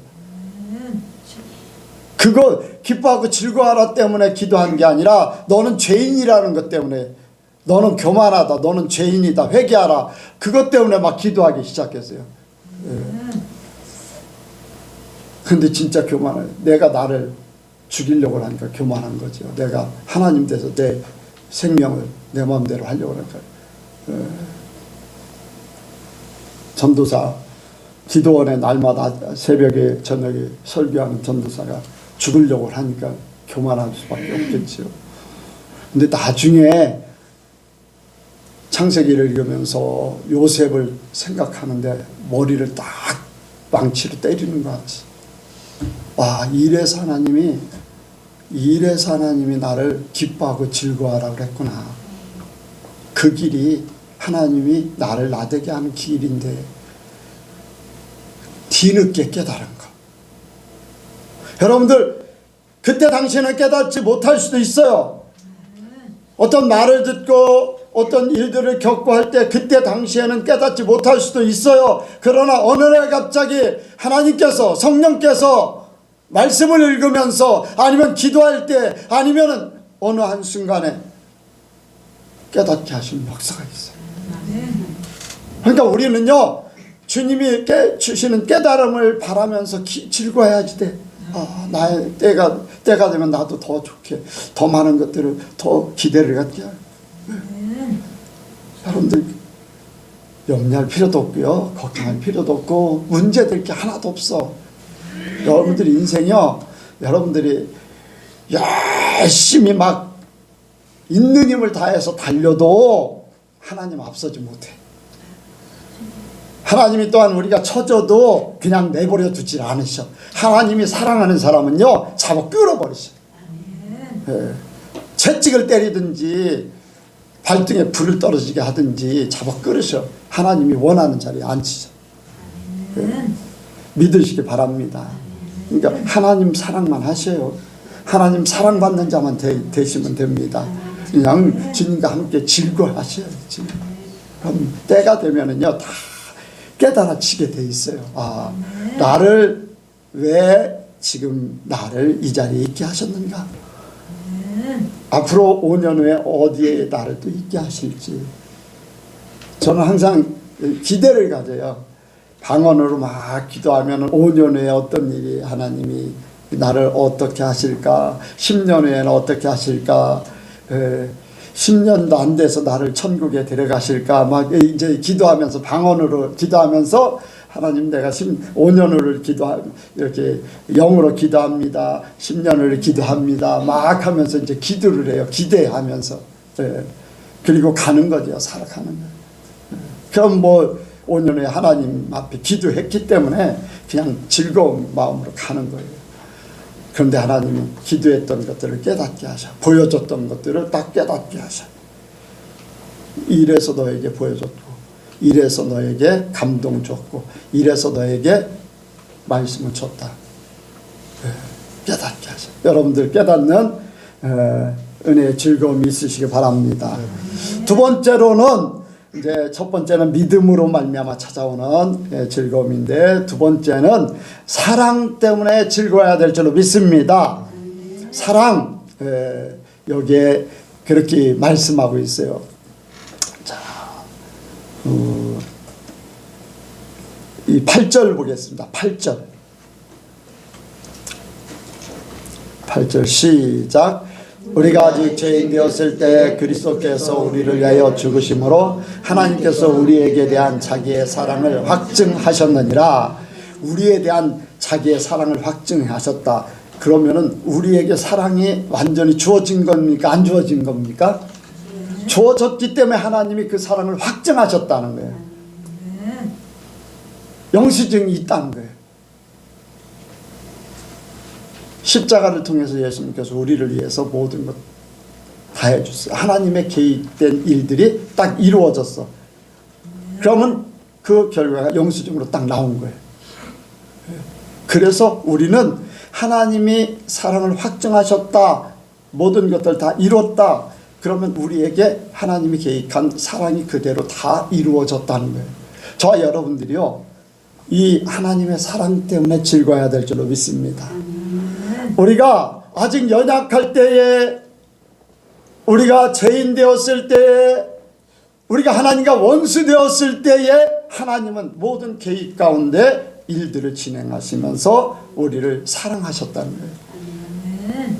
Speaker 1: 그거 기뻐하고 즐거워하라 때문에 기도한 게 아니라 너는 죄인이라는 것 때문에, 너는 교만하다, 너는 죄인이다, 회개하라, 그것 때문에 막 기도하기 시작했어요. 근데 진짜 교만해. 내가 나를 죽이려고 하니까 교만한 거죠. 내가 하나님 돼서 내 생명을 내 마음대로 하려고 하니까. 전도사, 기도원에 날마다 새벽에 저녁에 설교하는 전도사가 죽으려고 하니까 교만할 수밖에 없겠죠. 근데 나중에 창세기를 읽으면서 요셉을 생각하는데 머리를 딱 망치로 때리는 것 같이, 이래서 하나님이 나를 기뻐하고 즐거워하라고 그랬구나. 그 길이 하나님이 나를 나되게 하는 길인데 뒤늦게 깨달은 거. 여러분들, 그때 당시에는 깨닫지 못할 수도 있어요. 어떤 말을 듣고 어떤 일들을 겪고 할 때 그때 당시에는 깨닫지 못할 수도 있어요. 그러나 어느 날 갑자기 하나님께서, 성령께서 말씀을 읽으면서 아니면 기도할 때 아니면 어느 한순간에 깨닫게 하시는 역사가 있어요. 그러니까 우리는요, 주님이 주시는 깨달음을 바라면서 즐거워해야지 돼. 나의 때가 되면 나도 더 좋게, 더 많은 것들을, 더 기대를 갖게 할. 여러분들 염려할 필요도 없고요, 걱정할 필요도 없고, 문제될 게 하나도 없어. 여러분들 인생이요, 여러분들이 열심히 막 있는 힘을 다해서 달려도 하나님 앞서지 못해. 하나님이 또한 우리가 처져도 그냥 내버려 두질 않으셔. 하나님이 사랑하는 사람은요, 잡아 끌어버리셔. 채찍을 때리든지 발등에 불을 떨어지게 하든지 잡아 끌으셔. 하나님이 원하는 자리에 앉히셔. 믿으시기 바랍니다. 그러니까 하나님 사랑만 하세요. 하나님 사랑받는 자만 되시면 됩니다. 그냥 주님과 함께 즐거워하셔야 되지. 그럼 때가 되면은요 다 깨달아지게 돼 있어요. 아, 나를 왜 지금 나를 이 자리에 있게 하셨는가? 앞으로 5년 후에 어디에 나를 또 있게 하실지. 저는 항상 기대를 가져요. 방언으로 막 기도하면 5년 후에 어떤 일이 하나님이 나를 어떻게 하실까? 10년 후에는 어떻게 하실까? 10년도 안 돼서 나를 천국에 데려가실까? 막 이제 기도하면서 방언으로 기도하면서 하나님 내가 5년을 이렇게 영으로 기도합니다. 10년을 기도합니다. 막 하면서 이제 기도를 해요. 기대하면서. 그리고 가는 거죠. 살아가는 거예요. 그럼 뭐 5년 후에 하나님 앞에 기도했기 때문에 그냥 즐거운 마음으로 가는 거예요. 그런데 하나님이 기도했던 것들을 깨닫게 하셔. 보여줬던 것들을 딱 깨닫게 하셔. 이래서 너에게 보여줬고, 이래서 너에게 감동 줬고, 이래서 너에게 말씀을 줬다. 깨닫게 하셔. 여러분들 깨닫는 은혜의 즐거움이 있으시기 바랍니다. 두 번째로는 이제 첫 번째는 믿음으로 말미암아 찾아오는 즐거움인데, 두 번째는 사랑 때문에 즐거워야 될 줄로 믿습니다. 사랑, 여기에 그렇게 말씀하고 있어요. 자, 이 8절 보겠습니다. 8절 시작. 우리가 아직 죄인 되었을 때 그리스도께서 우리를 위하여 죽으심으로 하나님께서 우리에게 대한 자기의 사랑을 확증하셨느니라. 우리에 대한 자기의 사랑을 확증하셨다. 그러면은 우리에게 사랑이 완전히 주어진 겁니까? 안 주어진 겁니까? 주어졌기 때문에 하나님이 그 사랑을 확증하셨다는 거예요. 영수증이 있다는 거예요. 십자가를 통해서 예수님께서 우리를 위해서 모든 것 다 해줬어요. 하나님의 개입된 일들이 딱 이루어졌어. 그러면 그 결과가 영수증으로 딱 나온 거예요. 그래서 우리는 하나님이 사랑을 확증하셨다, 모든 것들 다 이뤘다, 그러면 우리에게 하나님이 계획한 사랑이 그대로 다 이루어졌다는 거예요. 저와 여러분들이요, 이 하나님의 사랑 때문에 즐거워야 될 줄로 믿습니다. 우리가 아직 연약할 때에, 우리가 죄인 되었을 때에, 우리가 하나님과 원수 되었을 때에 하나님은 모든 계획 가운데 일들을 진행하시면서 우리를 사랑하셨다는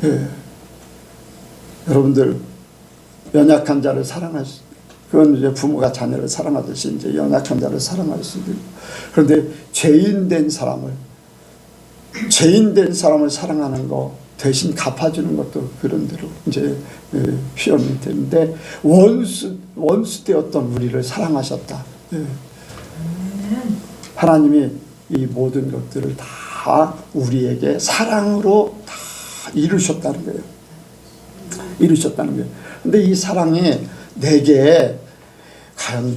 Speaker 1: 거예요. 여러분들 연약한 자를 사랑하시, 그건 이제 부모가 자녀를 사랑하듯이 이제 연약한 자를 사랑할 수도 있고, 그런데 죄인 된 사람을 사랑하는 거 대신 갚아주는 것도 그런 대로 이제 표현이 되는데, 원수 되었던 우리를 사랑하셨다. 하나님이 이 모든 것들을 다 우리에게 사랑으로 다 이루셨다는 거예요. 이루셨다는 거예요. 근데 이 사랑이 내게 과연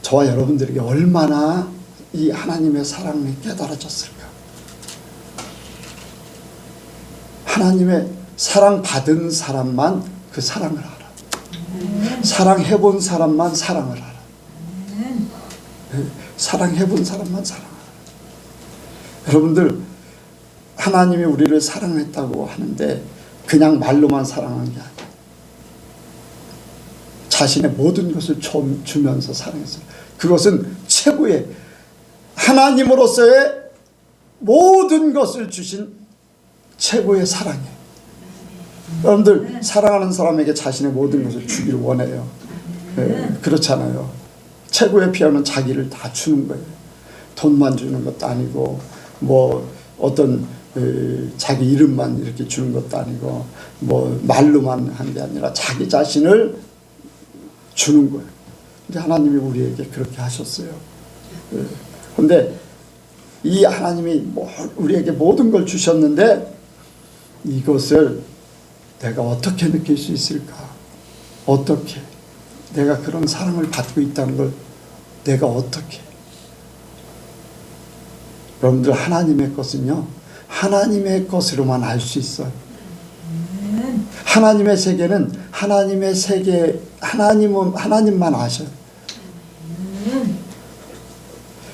Speaker 1: 저와 여러분들에게 얼마나 이 하나님의 사랑이 깨달아졌을까? 하나님의 사랑 받은 사람만 그 사랑을 알아. 사랑해본 사람만 사랑을 알아. 사랑해본 사람만 사랑을 알아. 여러분들, 하나님이 우리를 사랑했다고 하는데 그냥 말로만 사랑한 게 아니야. 자신의 모든 것을 주면서 사랑했어요. 그것은 최고의, 하나님으로서의 모든 것을 주신 최고의 사랑이에요. 여러분들, 사랑하는 사람에게 자신의 모든 것을 주기를 원해요. 그렇잖아요. 최고의 표현은 자기를 다 주는 거예요. 돈만 주는 것도 아니고, 뭐 어떤 자기 이름만 이렇게 주는 것도 아니고, 뭐 말로만 한 게 아니라 자기 자신을 주는 거예요. 근데 하나님이 우리에게 그렇게 하셨어요. 그런데 이 하나님이 우리에게 모든 걸 주셨는데, 이것을 내가 어떻게 느낄 수 있을까? 어떻게? 내가 그런 사랑을 받고 있다는 걸 내가 어떻게? 여러분들 하나님의 것은요, 하나님의 것으로만 알 수 있어요. 하나님의 세계는 하나님의 세계, 하나님만 아셔요.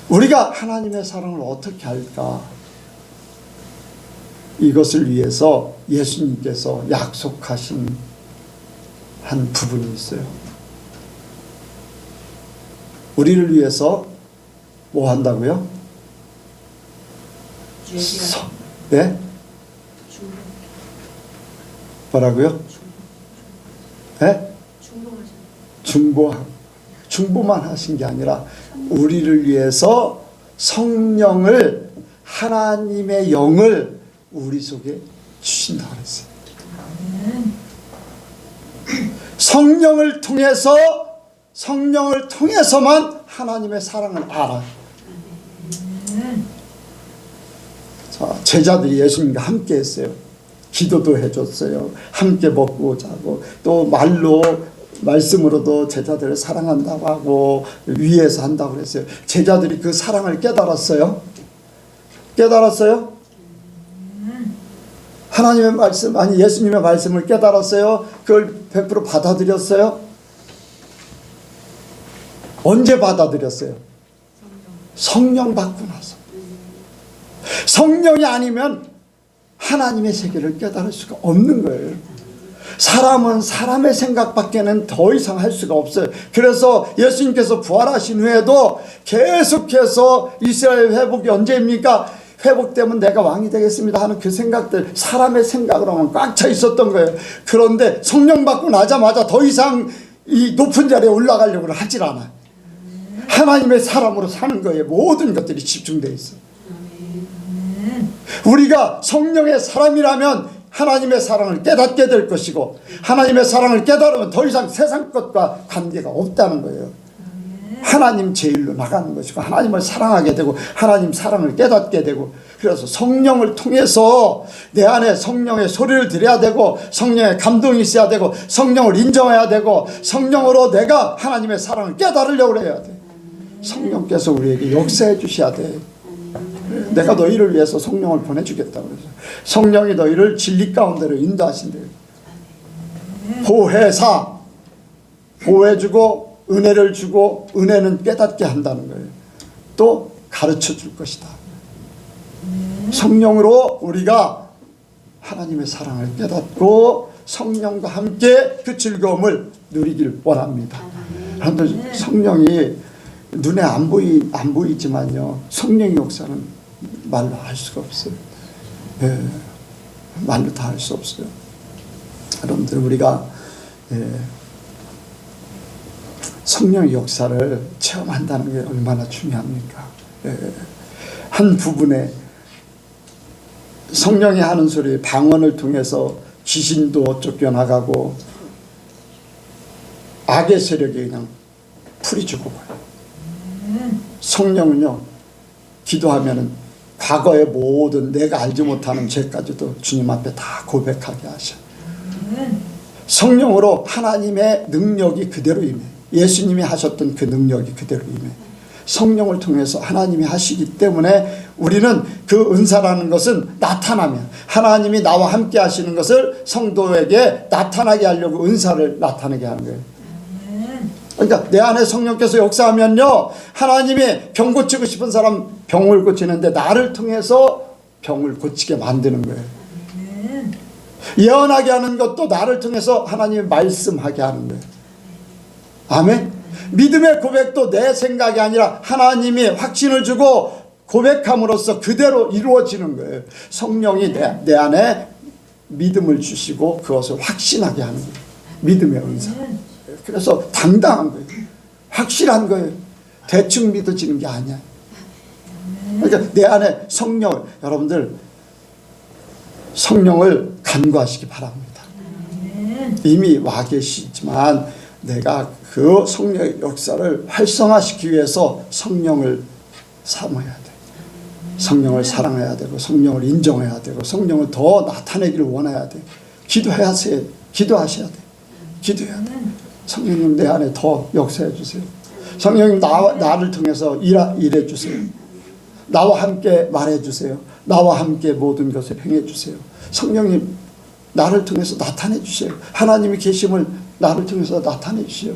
Speaker 1: 우리가 하나님의 사랑을 어떻게 할까? 이것을 위해서 예수님께서 약속하신 한 부분이 있어요. 우리를 위해서 뭐 한다고요? 네? 뭐라고요? 네? 중보만 하신 게 아니라 우리를 위해서 성령을, 하나님의 영을 우리 속에 주신다 그랬어요. 성령을 통해서만 하나님의 사랑을 알아요. 자, 제자들이 예수님과 함께 했어요. 기도도 해줬어요. 함께 먹고 자고, 또 말씀으로도 제자들을 사랑한다고 하고 위에서 한다고 그랬어요. 제자들이 그 사랑을 깨달았어요? 깨달았어요? 하나님의 말씀, 아니 예수님의 말씀을 깨달았어요? 그걸 100% 받아들였어요? 언제 받아들였어요? 성령 받고 나서. 성령이 아니면 하나님의 세계를 깨달을 수가 없는 거예요. 사람은 사람의 생각밖에는 더 이상 할 수가 없어요. 그래서 예수님께서 부활하신 후에도 계속해서 이스라엘 회복이 언제입니까? 회복되면 내가 왕이 되겠습니다 하는 그 생각들, 사람의 생각으로만 꽉 차 있었던 거예요. 그런데 성령 받고 나자마자 더 이상 이 높은 자리에 올라가려고 하질 않아요. 하나님의 사람으로 사는 거에 모든 것들이 집중되어 있어요. 우리가 성령의 사람이라면 하나님의 사랑을 깨닫게 될 것이고, 하나님의 사랑을 깨달으면 더 이상 세상 것과 관계가 없다는 거예요. 하나님 제일로 나가는 것이고, 하나님을 사랑하게 되고, 하나님 사랑을 깨닫게 되고, 그래서 성령을 통해서 내 안에 성령의 소리를 들어야 되고, 성령의 감동이 있어야 되고, 성령을 인정해야 되고, 성령으로 내가 하나님의 사랑을 깨달으려고 해야 돼. 성령께서 우리에게 역사해 주셔야 돼. 내가 너희를 위해서 성령을 보내주겠다고 그래서 성령이 너희를 진리 가운데로 인도하신대요. 보혜사, 보호해주고 은혜를 주고, 은혜는 깨닫게 한다는 거예요. 또 가르쳐 줄 것이다. 성령으로 우리가 하나님의 사랑을 깨닫고 성령과 함께 그 즐거움을 누리길 원합니다. 여러분들, 성령이 눈에 안 보이지만요, 성령의 역사는 말로 할 수가 없어요. 예, 말로 다 할 수 없어요. 여러분들, 우리가 성령의 역사를 체험한다는 게 얼마나 중요합니까? 한 부분에 성령이 하는 소리, 방언을 통해서 귀신도 쫓겨나가고 악의 세력이 그냥 풀이 죽어가요. 성령은요, 기도하면은 과거의 모든 내가 알지 못하는 죄까지도 주님 앞에 다 고백하게 하셔. 성령으로 하나님의 능력이 그대로 임해. 예수님이 하셨던 그 능력이 그대로 임해. 성령을 통해서 하나님이 하시기 때문에 우리는 그 은사라는 것은 나타나면, 하나님이 나와 함께 하시는 것을 성도에게 나타나게 하려고 은사를 나타나게 하는 거예요. 그러니까 내 안에 성령께서 역사하면요, 하나님이 병 고치고 싶은 사람 병을 고치는데 나를 통해서 병을 고치게 만드는 거예요. 예언하게 하는 것도 나를 통해서 하나님이 말씀하게 하는 거예요. 아멘. 믿음의 고백도 내 생각이 아니라 하나님이 확신을 주고 고백함으로써 그대로 이루어지는 거예요. 성령이 내 안에 믿음을 주시고 그것을 확신하게 하는 거예요. 믿음의 은사. 그래서 당당한 거예요. 확실한 거예요. 대충 믿어지는 게 아니야. 그러니까 내 안에 성령, 여러분들 성령을 간구하시기 바랍니다. 이미 와 계시지만 내가 그 성령의 역사를 활성화시키기 위해서 성령을 삼아야 돼. 성령을 사랑해야 되고, 성령을 인정해야 되고, 성령을 더 나타내기를 원해야 돼. 기도하셔야 돼. 기도해야 돼. 성령님, 내 안에 더 역사해 주세요. 성령님, 나를 통해서 일해 주세요. 나와 함께 말해주세요. 나와 함께 모든 것을 행해주세요. 성령님 나를 통해서 나타내 주세요. 하나님의 계심을 나를 통해서 나타내 주세요.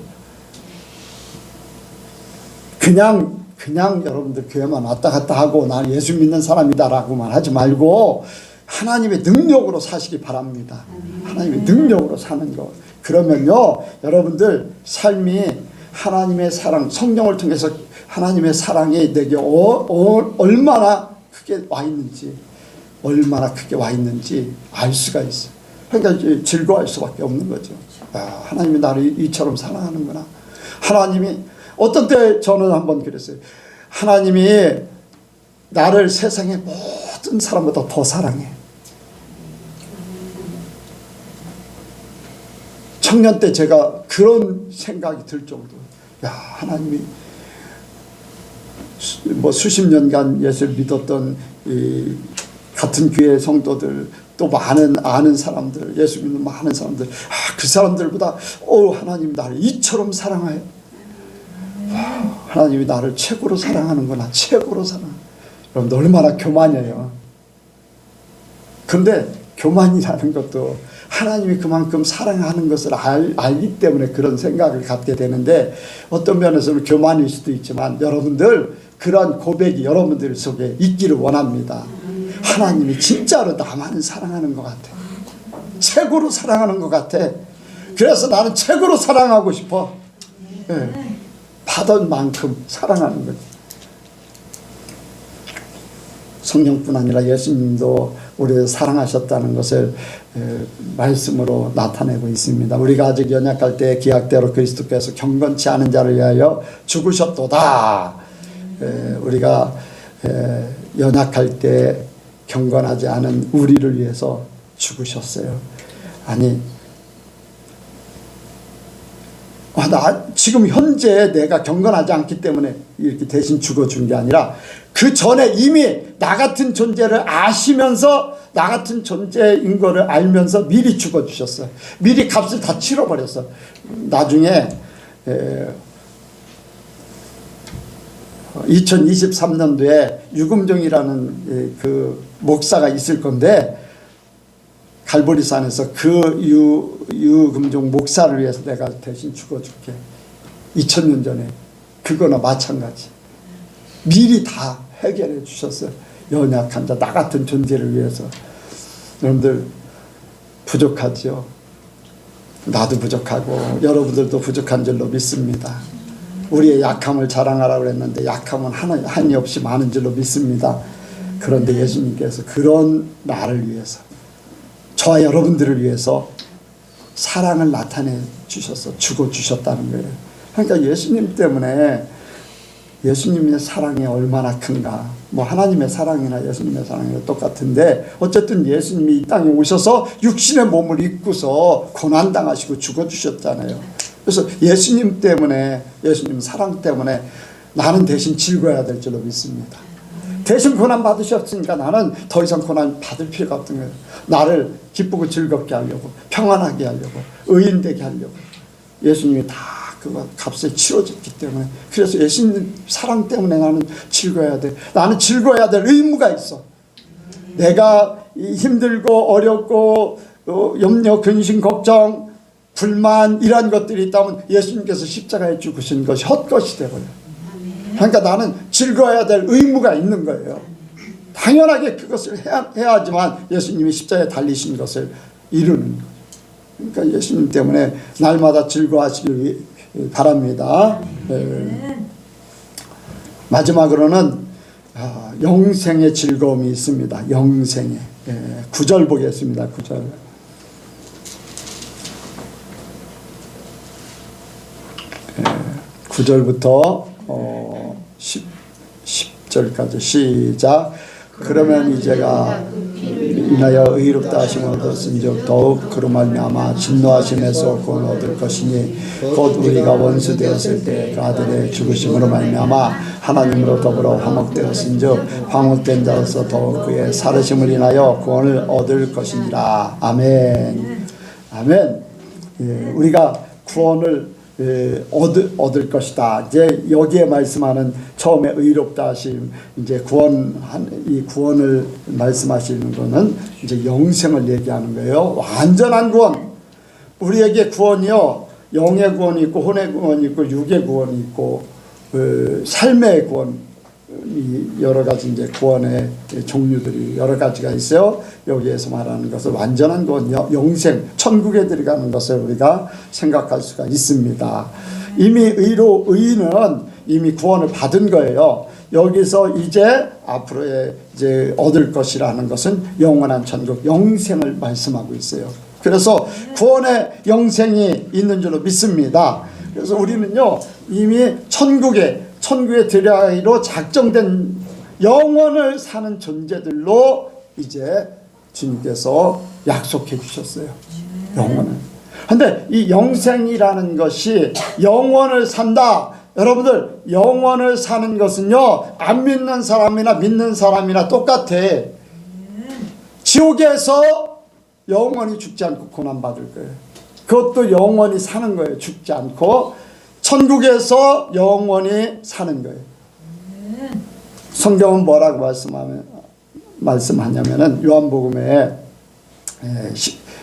Speaker 1: 그냥 여러분들 교회만 왔다 갔다 하고 나 예수 믿는 사람이다라고만 하지 말고 하나님의 능력으로 사시기 바랍니다. 하나님의 능력으로 사는 거. 그러면요 여러분들 삶이 하나님의 사랑, 성령을 통해서 하나님의 사랑이 내게 얼마나 크게 와 있는지 알 수가 있어요. 그러니까 즐거워할 수밖에 없는 거죠. 아, 하나님이 나를 이처럼 사랑하는구나. 하나님이 어떤 때 저는 한번 그랬어요. 하나님이 나를 세상의 모든 사람보다 더 사랑해. 청년 때 제가 그런 생각이 들 정도. 야, 하나님이 수십 년간 예수를 믿었던 이 같은 교회 성도들 또 많은 아는 사람들, 예수 믿는 많은 사람들, 그 사람들보다 하나님 나를 이처럼 사랑해요. 하나님이 나를 최고로 사랑하는구나. 최고로 사랑. 여러분들 얼마나 교만이에요. 근데 교만이라는 것도 하나님이 그만큼 사랑하는 것을 알기 때문에 그런 생각을 갖게 되는데 어떤 면에서는 교만일 수도 있지만 여러분들 그런 고백이 여러분들 속에 있기를 원합니다. 하나님이 진짜로 나만을 사랑하는 것 같아. 최고로 사랑하는 것 같아. 그래서 나는 최고로 사랑하고 싶어. 네. 받은 만큼 사랑하는 거지. 성령뿐 아니라 예수님도 우리를 사랑하셨다는 것을 말씀으로 나타내고 있습니다. 우리가 아직 연약할 때 기약대로 그리스도께서 경건치 않은 자를 위하여 죽으셨도다. 우리가 연약할 때 경건하지 않은 우리를 위해서 죽으셨어요. 아니 지금 현재 내가 경건하지 않기 때문에 이렇게 대신 죽어준 게 아니라 그 전에 이미 나 같은 존재를 아시면서 나 같은 존재인 거를 알면서 미리 죽어주셨어요. 미리 값을 다 치러버렸어. 나중에 2023년도에 유금종이라는 그 목사가 있을 건데 갈보리산에서 그 유금종 목사를 위해서 내가 대신 죽어줄게. 2000년 전에 그거나 마찬가지. 미리 다 해결해 주셨어요. 연약한 자, 나 같은 존재를 위해서. 여러분들 부족하죠. 나도 부족하고 여러분들도 부족한 줄로 믿습니다. 우리의 약함을 자랑하라고 그랬는데 약함은 한이 없이 많은 줄로 믿습니다. 그런데 예수님께서 그런 나를 위해서 저와 여러분들을 위해서 사랑을 나타내 주셔서 죽어주셨다는 거예요. 그러니까 예수님 때문에 예수님의 사랑이 얼마나 큰가. 하나님의 사랑이나 예수님의 사랑이 똑같은데 어쨌든 예수님이 이 땅에 오셔서 육신의 몸을 입고서 고난당하시고 죽어주셨잖아요. 그래서 예수님 때문에, 예수님 사랑 때문에 나는 대신 즐거워야 될 줄로 믿습니다. 대신 고난 받으셨으니까 나는 더 이상 고난 받을 필요가 없던 거예요. 나를 기쁘고 즐겁게 하려고, 평안하게 하려고, 의인되게 하려고. 예수님이 다 그거 값을 치러졌기 때문에. 그래서 예수님 사랑 때문에 나는 즐거워야 돼. 나는 즐거워야 될 의무가 있어. 내가 힘들고 어렵고 염려, 근심, 걱정, 불만 이런 것들이 있다면 예수님께서 십자가에 죽으신 것이 헛것이 되어버려요. 그러니까 나는 즐거워야 될 의무가 있는 거예요. 당연하게 그것을 해야 하지만 예수님이 십자가에 달리신 것을 이루는 거예요. 그러니까 예수님 때문에 날마다 즐거워하시길 바랍니다. 마지막으로는 영생의 즐거움이 있습니다. 영생의 9절 보겠습니다. 9절. 9절부터 10절까지 시작. 그러면 이제가 인하여 의롭다 하심을 얻었은즉 더욱 그로 말미암아 진노하심에서 구원 얻을 것이니 곧 우리가 원수 되었을 때 그 아들의 죽으심으로 말미암아 하나님으로 더불어 화목되었은즉 화목된 자로서 더욱 그의 살으심을 인하여 구원을 얻을 것이니라. 아멘. 아멘. 우리가 구원을 얻을 것이다. 이제 여기에 말씀하는 처음에 의롭다 하심, 이제 이 구원을 말씀하시는 거는 이제 영생을 얘기하는 거예요. 완전한 구원. 우리에게 구원이요, 영의 구원이 있고 혼의 구원이 있고 육의 구원이 있고 삶의 구원. 여러 가지 이제 구원의 종류들이 여러 가지가 있어요. 여기에서 말하는 것은 완전한 구원, 영생, 천국에 들어가는 것을 우리가 생각할 수가 있습니다. 이미 의인은 이미 구원을 받은 거예요. 여기서 이제 앞으로의 이제 얻을 것이라는 것은 영원한 천국, 영생을 말씀하고 있어요. 그래서 구원의 영생이 있는 줄로 믿습니다. 그래서 우리는요, 이미 천국에 들어가기로 작정된 영원을 사는 존재들로 이제 주님께서 약속해 주셨어요. 영원을. 근데 이 영생이라는 것이 영원을 산다. 여러분들, 영원을 사는 것은요, 안 믿는 사람이나 믿는 사람이나 똑같아. 지옥에서 영원히 죽지 않고 고난받을 거예요. 그것도 영원히 사는 거예요. 죽지 않고. 천국에서 영원히 사는 거예요. 성경은 뭐라고 말씀하냐면은 요한복음의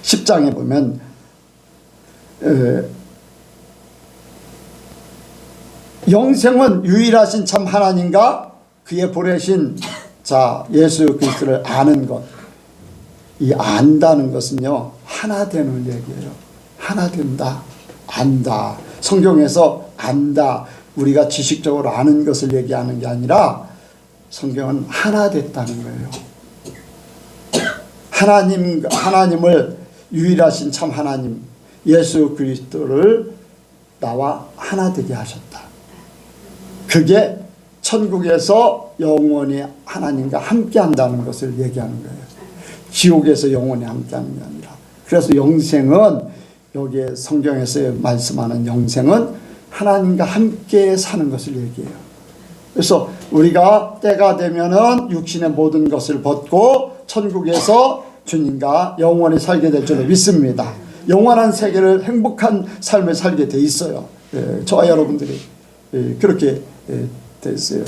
Speaker 1: 10장에 보면 영생은 유일하신 참 하나님과 그의 보내신 자 예수 그리스도를 아는 것. 이 안다는 것은요, 하나 되는 얘기예요. 하나 된다, 안다. 성경에서 안다, 우리가 지식적으로 아는 것을 얘기하는 게 아니라 성경은 하나 됐다는 거예요. 하나님을, 유일하신 참 하나님 예수 그리스도를 나와 하나 되게 하셨다. 그게 천국에서 영원히 하나님과 함께 한다는 것을 얘기하는 거예요. 지옥에서 영원히 함께 하는 게 아니라. 그래서 영생은, 여기에 성경에서 말씀하는 영생은 하나님과 함께 사는 것을 얘기해요. 그래서 우리가 때가 되면은 육신의 모든 것을 벗고 천국에서 주님과 영원히 살게 될 줄로 믿습니다. 영원한 세계를, 행복한 삶을 살게 돼 있어요. 저와 여러분들이 그렇게 돼 있어요.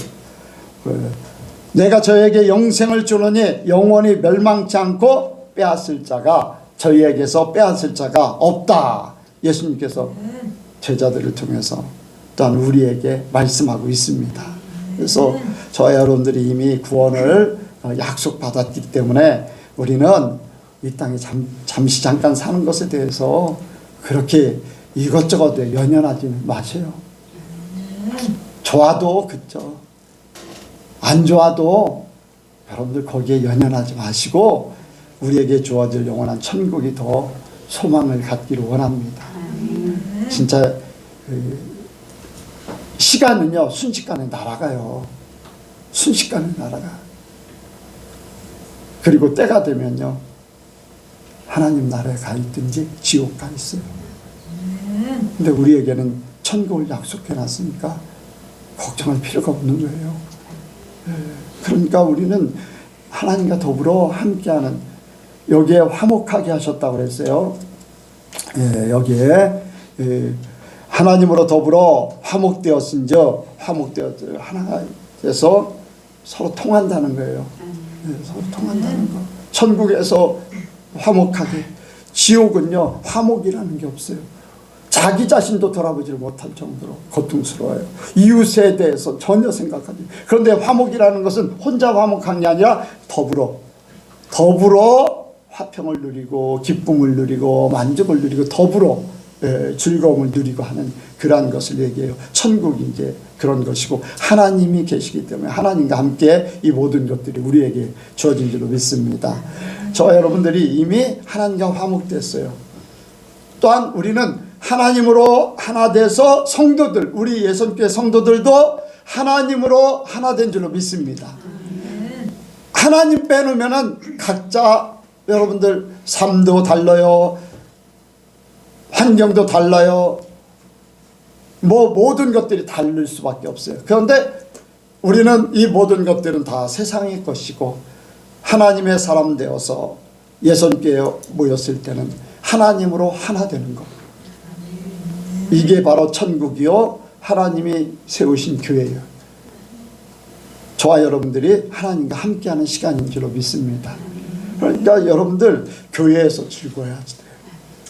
Speaker 1: 내가 저에게 영생을 주노니 영원히 멸망치 않고 빼앗을 자가, 저희에게서 빼앗을 자가 없다. 예수님께서 제자들을 통해서 또한 우리에게 말씀하고 있습니다. 그래서 저와 여러분들이 이미 구원을 약속받았기 때문에 우리는 이 땅에 잠시 잠깐 사는 것에 대해서 그렇게 이것저것 연연하지 마세요. 좋아도 그죠, 안 좋아도 여러분들 거기에 연연하지 마시고 우리에게 주어질 영원한 천국이 더 소망을 갖기를 원합니다. 진짜 시간은요, 순식간에 날아가요. 순식간에 날아가. 그리고 때가 되면요, 하나님 나라에 가 있든지 지옥 가 있어요. 근데 우리에게는 천국을 약속해 놨으니까 걱정할 필요가 없는 거예요. 그러니까 우리는 하나님과 더불어 함께하는, 여기에 화목하게 하셨다고 그랬어요. 여기에 하나님으로 더불어 화목되었은즉, 화목되었어요. 하나에서 서로 통한다는 거예요. 서로 통한다는 거. 천국에서 화목하게. 지옥은요, 화목이라는 게 없어요. 자기 자신도 돌아보지를 못할 정도로 고통스러워요. 이웃에 대해서 전혀 생각하지. 그런데 화목이라는 것은 혼자 화목한 게 아니라 더불어 화평을 누리고 기쁨을 누리고 만족을 누리고 더불어 즐거움을 누리고 하는 그러한 것을 얘기해요. 천국이 이제 그런 것이고, 하나님이 계시기 때문에 하나님과 함께 이 모든 것들이 우리에게 주어진 줄로 믿습니다. 저와 여러분들이 이미 하나님과 화목됐어요. 또한 우리는 하나님으로 하나 돼서 성도들, 우리 예선교회 성도들도 하나님으로 하나 된 줄로 믿습니다. 하나님 빼놓으면은 각자 여러분들 삶도 달라요. 환경도 달라요. 모든 것들이 다를 수밖에 없어요. 그런데 우리는 이 모든 것들은 다 세상의 것이고, 하나님의 사람 되어서 예선교회에 모였을 때는 하나님으로 하나 되는 것. 이게 바로 천국이요 하나님이 세우신 교회예요. 저와 여러분들이 하나님과 함께하는 시간인 줄로 믿습니다. 그러니까 여러분들 교회에서 즐거워야지 돼요.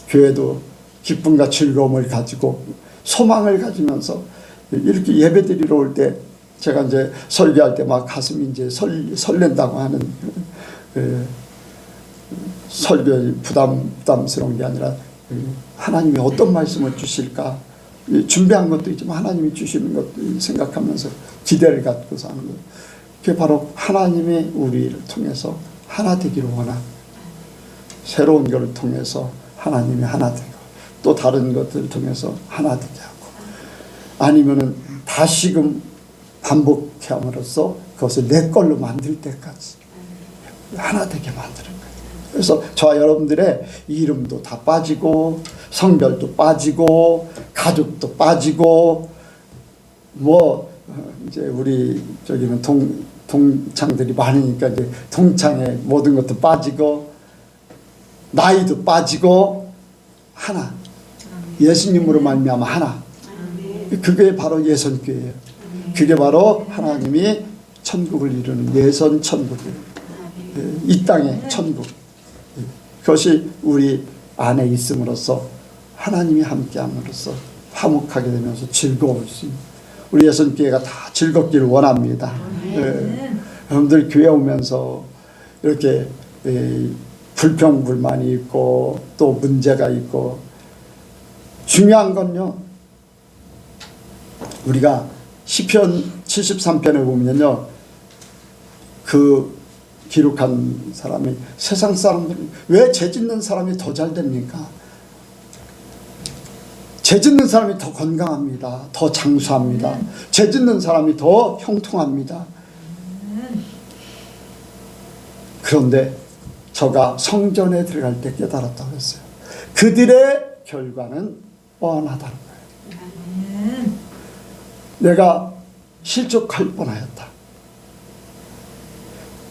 Speaker 1: 교회도 기쁨과 즐거움을 가지고 소망을 가지면서 이렇게 예배드리러 올 때 제가 이제 설교할 때 막 가슴이 이제 설렌다고 하는 설교 부담스러운 게 아니라 하나님이 어떤 말씀을 주실까 준비한 것도 있지만 하나님이 주시는 것도 생각하면서 기대를 갖고서 하는 거예요. 그게 바로 하나님이 우리를 통해서 하나 되기를 원하는, 새로운 것을 통해서 하나님이 하나 되고 또 다른 것들을 통해서 하나 되게 하고 아니면은 다시금 반복해 함으로써 그것을 내 걸로 만들 때까지 하나 되게 만드는 거예요. 그래서 저와 여러분들의 이름도 다 빠지고 성별도 빠지고 가족도 빠지고 뭐 이제 우리 저기는 동창들이 많으니까 이제 동창의 모든 것도 빠지고 나이도 빠지고 하나 예수님으로 말미암아 하나. 그게 바로 예선교회예요. 그게 바로 하나님이 천국을 이루는 예선 천국이에요. 이 땅의 천국. 그것이 우리 안에 있음으로써 하나님이 함께함으로써 화목하게 되면서 즐거울 수 있는 우리 예선교회가 다 즐겁기를 원합니다. 여러분들 교회 오면서 이렇게 불평불만이 있고 또 문제가 있고 중요한 건요 우리가 시편 73편을 보면요 그 기록한 사람이 세상 사람들이 왜 죄 짓는 사람이 더 잘 됩니까? 죄 짓는 사람이 더 건강합니다. 더 장수합니다. 죄 짓는 사람이 더 형통합니다. 그런데 저가 성전에 들어갈 때 깨달았다고 했어요. 그들의 결과는 뻔하다는 거예요. 내가 실족할 뻔하였다.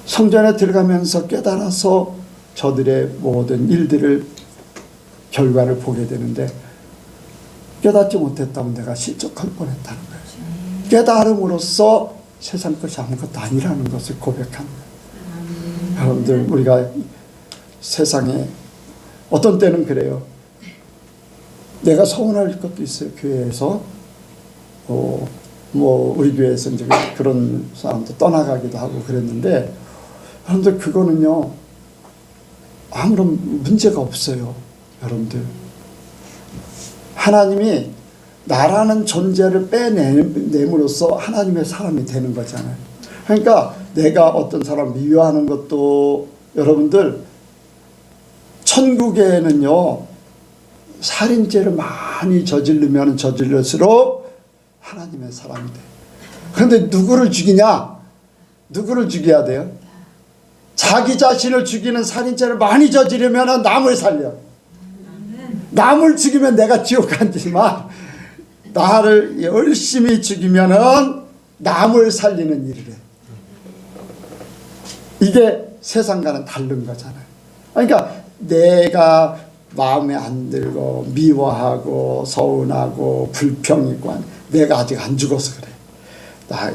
Speaker 1: 성전에 들어가면서 깨달아서 저들의 모든 일들을 결과를 보게 되는데 깨닫지 못했다면 내가 실족할 뻔했다는 거예요. 깨달음으로써 세상 것이 아무것도 아니라는 것을 고백하는 거예요. 여러분들 우리가 세상에 어떤 때는 그래요. 내가 서운할 것도 있어요. 교회에서 뭐 우리 교회에서 이제 그런 사람도 떠나가기도 하고 그랬는데 여러분들 그거는요 아무런 문제가 없어요. 여러분들 하나님이 나라는 존재를 빼내므로써 하나님의 사람이 되는 거잖아요. 그러니까 내가 어떤 사람 미워하는 것도 여러분들 천국에는요 살인죄를 많이 저지르면 저질럴수록 하나님의 사람이 돼. 그런데 누구를 죽이냐? 누구를 죽여야 돼요? 자기 자신을 죽이는 살인죄를 많이 저지르면 남을 살려. 남을 죽이면 내가 지옥 가지만 나를 열심히 죽이면 남을 살리는 일을 해. 이게 세상과는 다른 거잖아요. 그러니까 내가 마음에 안 들고 미워하고 서운하고 불평 있고 내가 아직 안 죽어서 그래.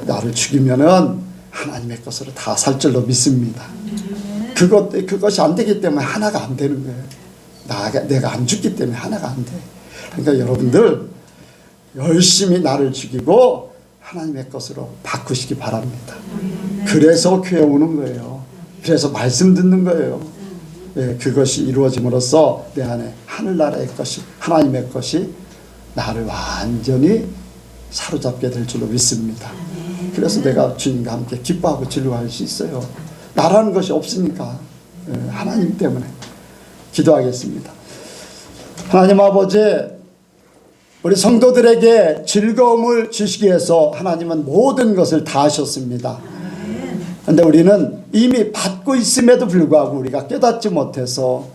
Speaker 1: 나를 죽이면은 하나님의 것으로 다 살 줄로 믿습니다. 그것이 안 되기 때문에 하나가 안 되는 거예요. 내가 안 죽기 때문에 하나가 안 돼. 그러니까 여러분들 열심히 나를 죽이고 하나님의 것으로 바꾸시기 바랍니다. 그래서 교회 오는 거예요. 그래서 말씀 듣는 거예요. 예, 그것이 이루어짐으로써 내 안에 하늘나라의 것이 하나님의 것이 나를 완전히 사로잡게 될 줄로 믿습니다. 그래서 내가 주님과 함께 기뻐하고 즐거워할 수 있어요. 나라는 것이 없으니까 하나님 때문에. 기도하겠습니다. 하나님 아버지, 우리 성도들에게 즐거움을 주시기 위해서 하나님은 모든 것을 다 하셨습니다. 그런데 우리는 이미 받고 있음에도 불구하고 우리가 깨닫지 못해서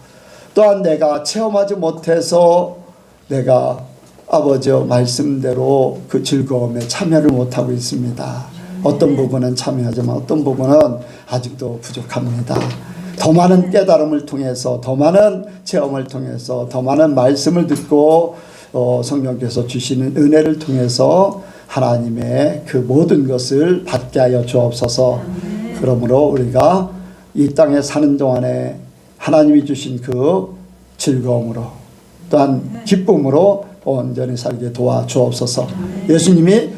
Speaker 1: 또한 내가 체험하지 못해서 내가 아버지의 말씀대로 그 즐거움에 참여를 못하고 있습니다. 어떤 부분은 참여하지만 어떤 부분은 아직도 부족합니다. 더 많은 깨달음을 통해서 더 많은 체험을 통해서 더 많은 말씀을 듣고 성령께서 주시는 은혜를 통해서 하나님의 그 모든 것을 받게 하여 주옵소서. 그러므로 우리가 이 땅에 사는 동안에 하나님이 주신 그 즐거움으로 또한 기쁨으로 온전히 살게 도와주옵소서. 예수님이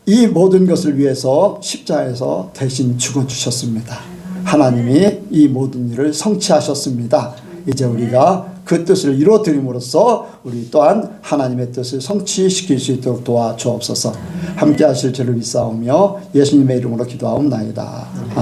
Speaker 1: 이 모든 것을 위해서 십자가에서 대신 죽어주셨습니다. 하나님이 이 모든 일을 성취하셨습니다. 이제 우리가 그 뜻을 이루어드림으로써 우리 또한 하나님의 뜻을 성취시킬 수 있도록 도와주옵소서. 함께 하실 줄을 믿사오며 예수님의 이름으로 기도하옵나이다. 아멘.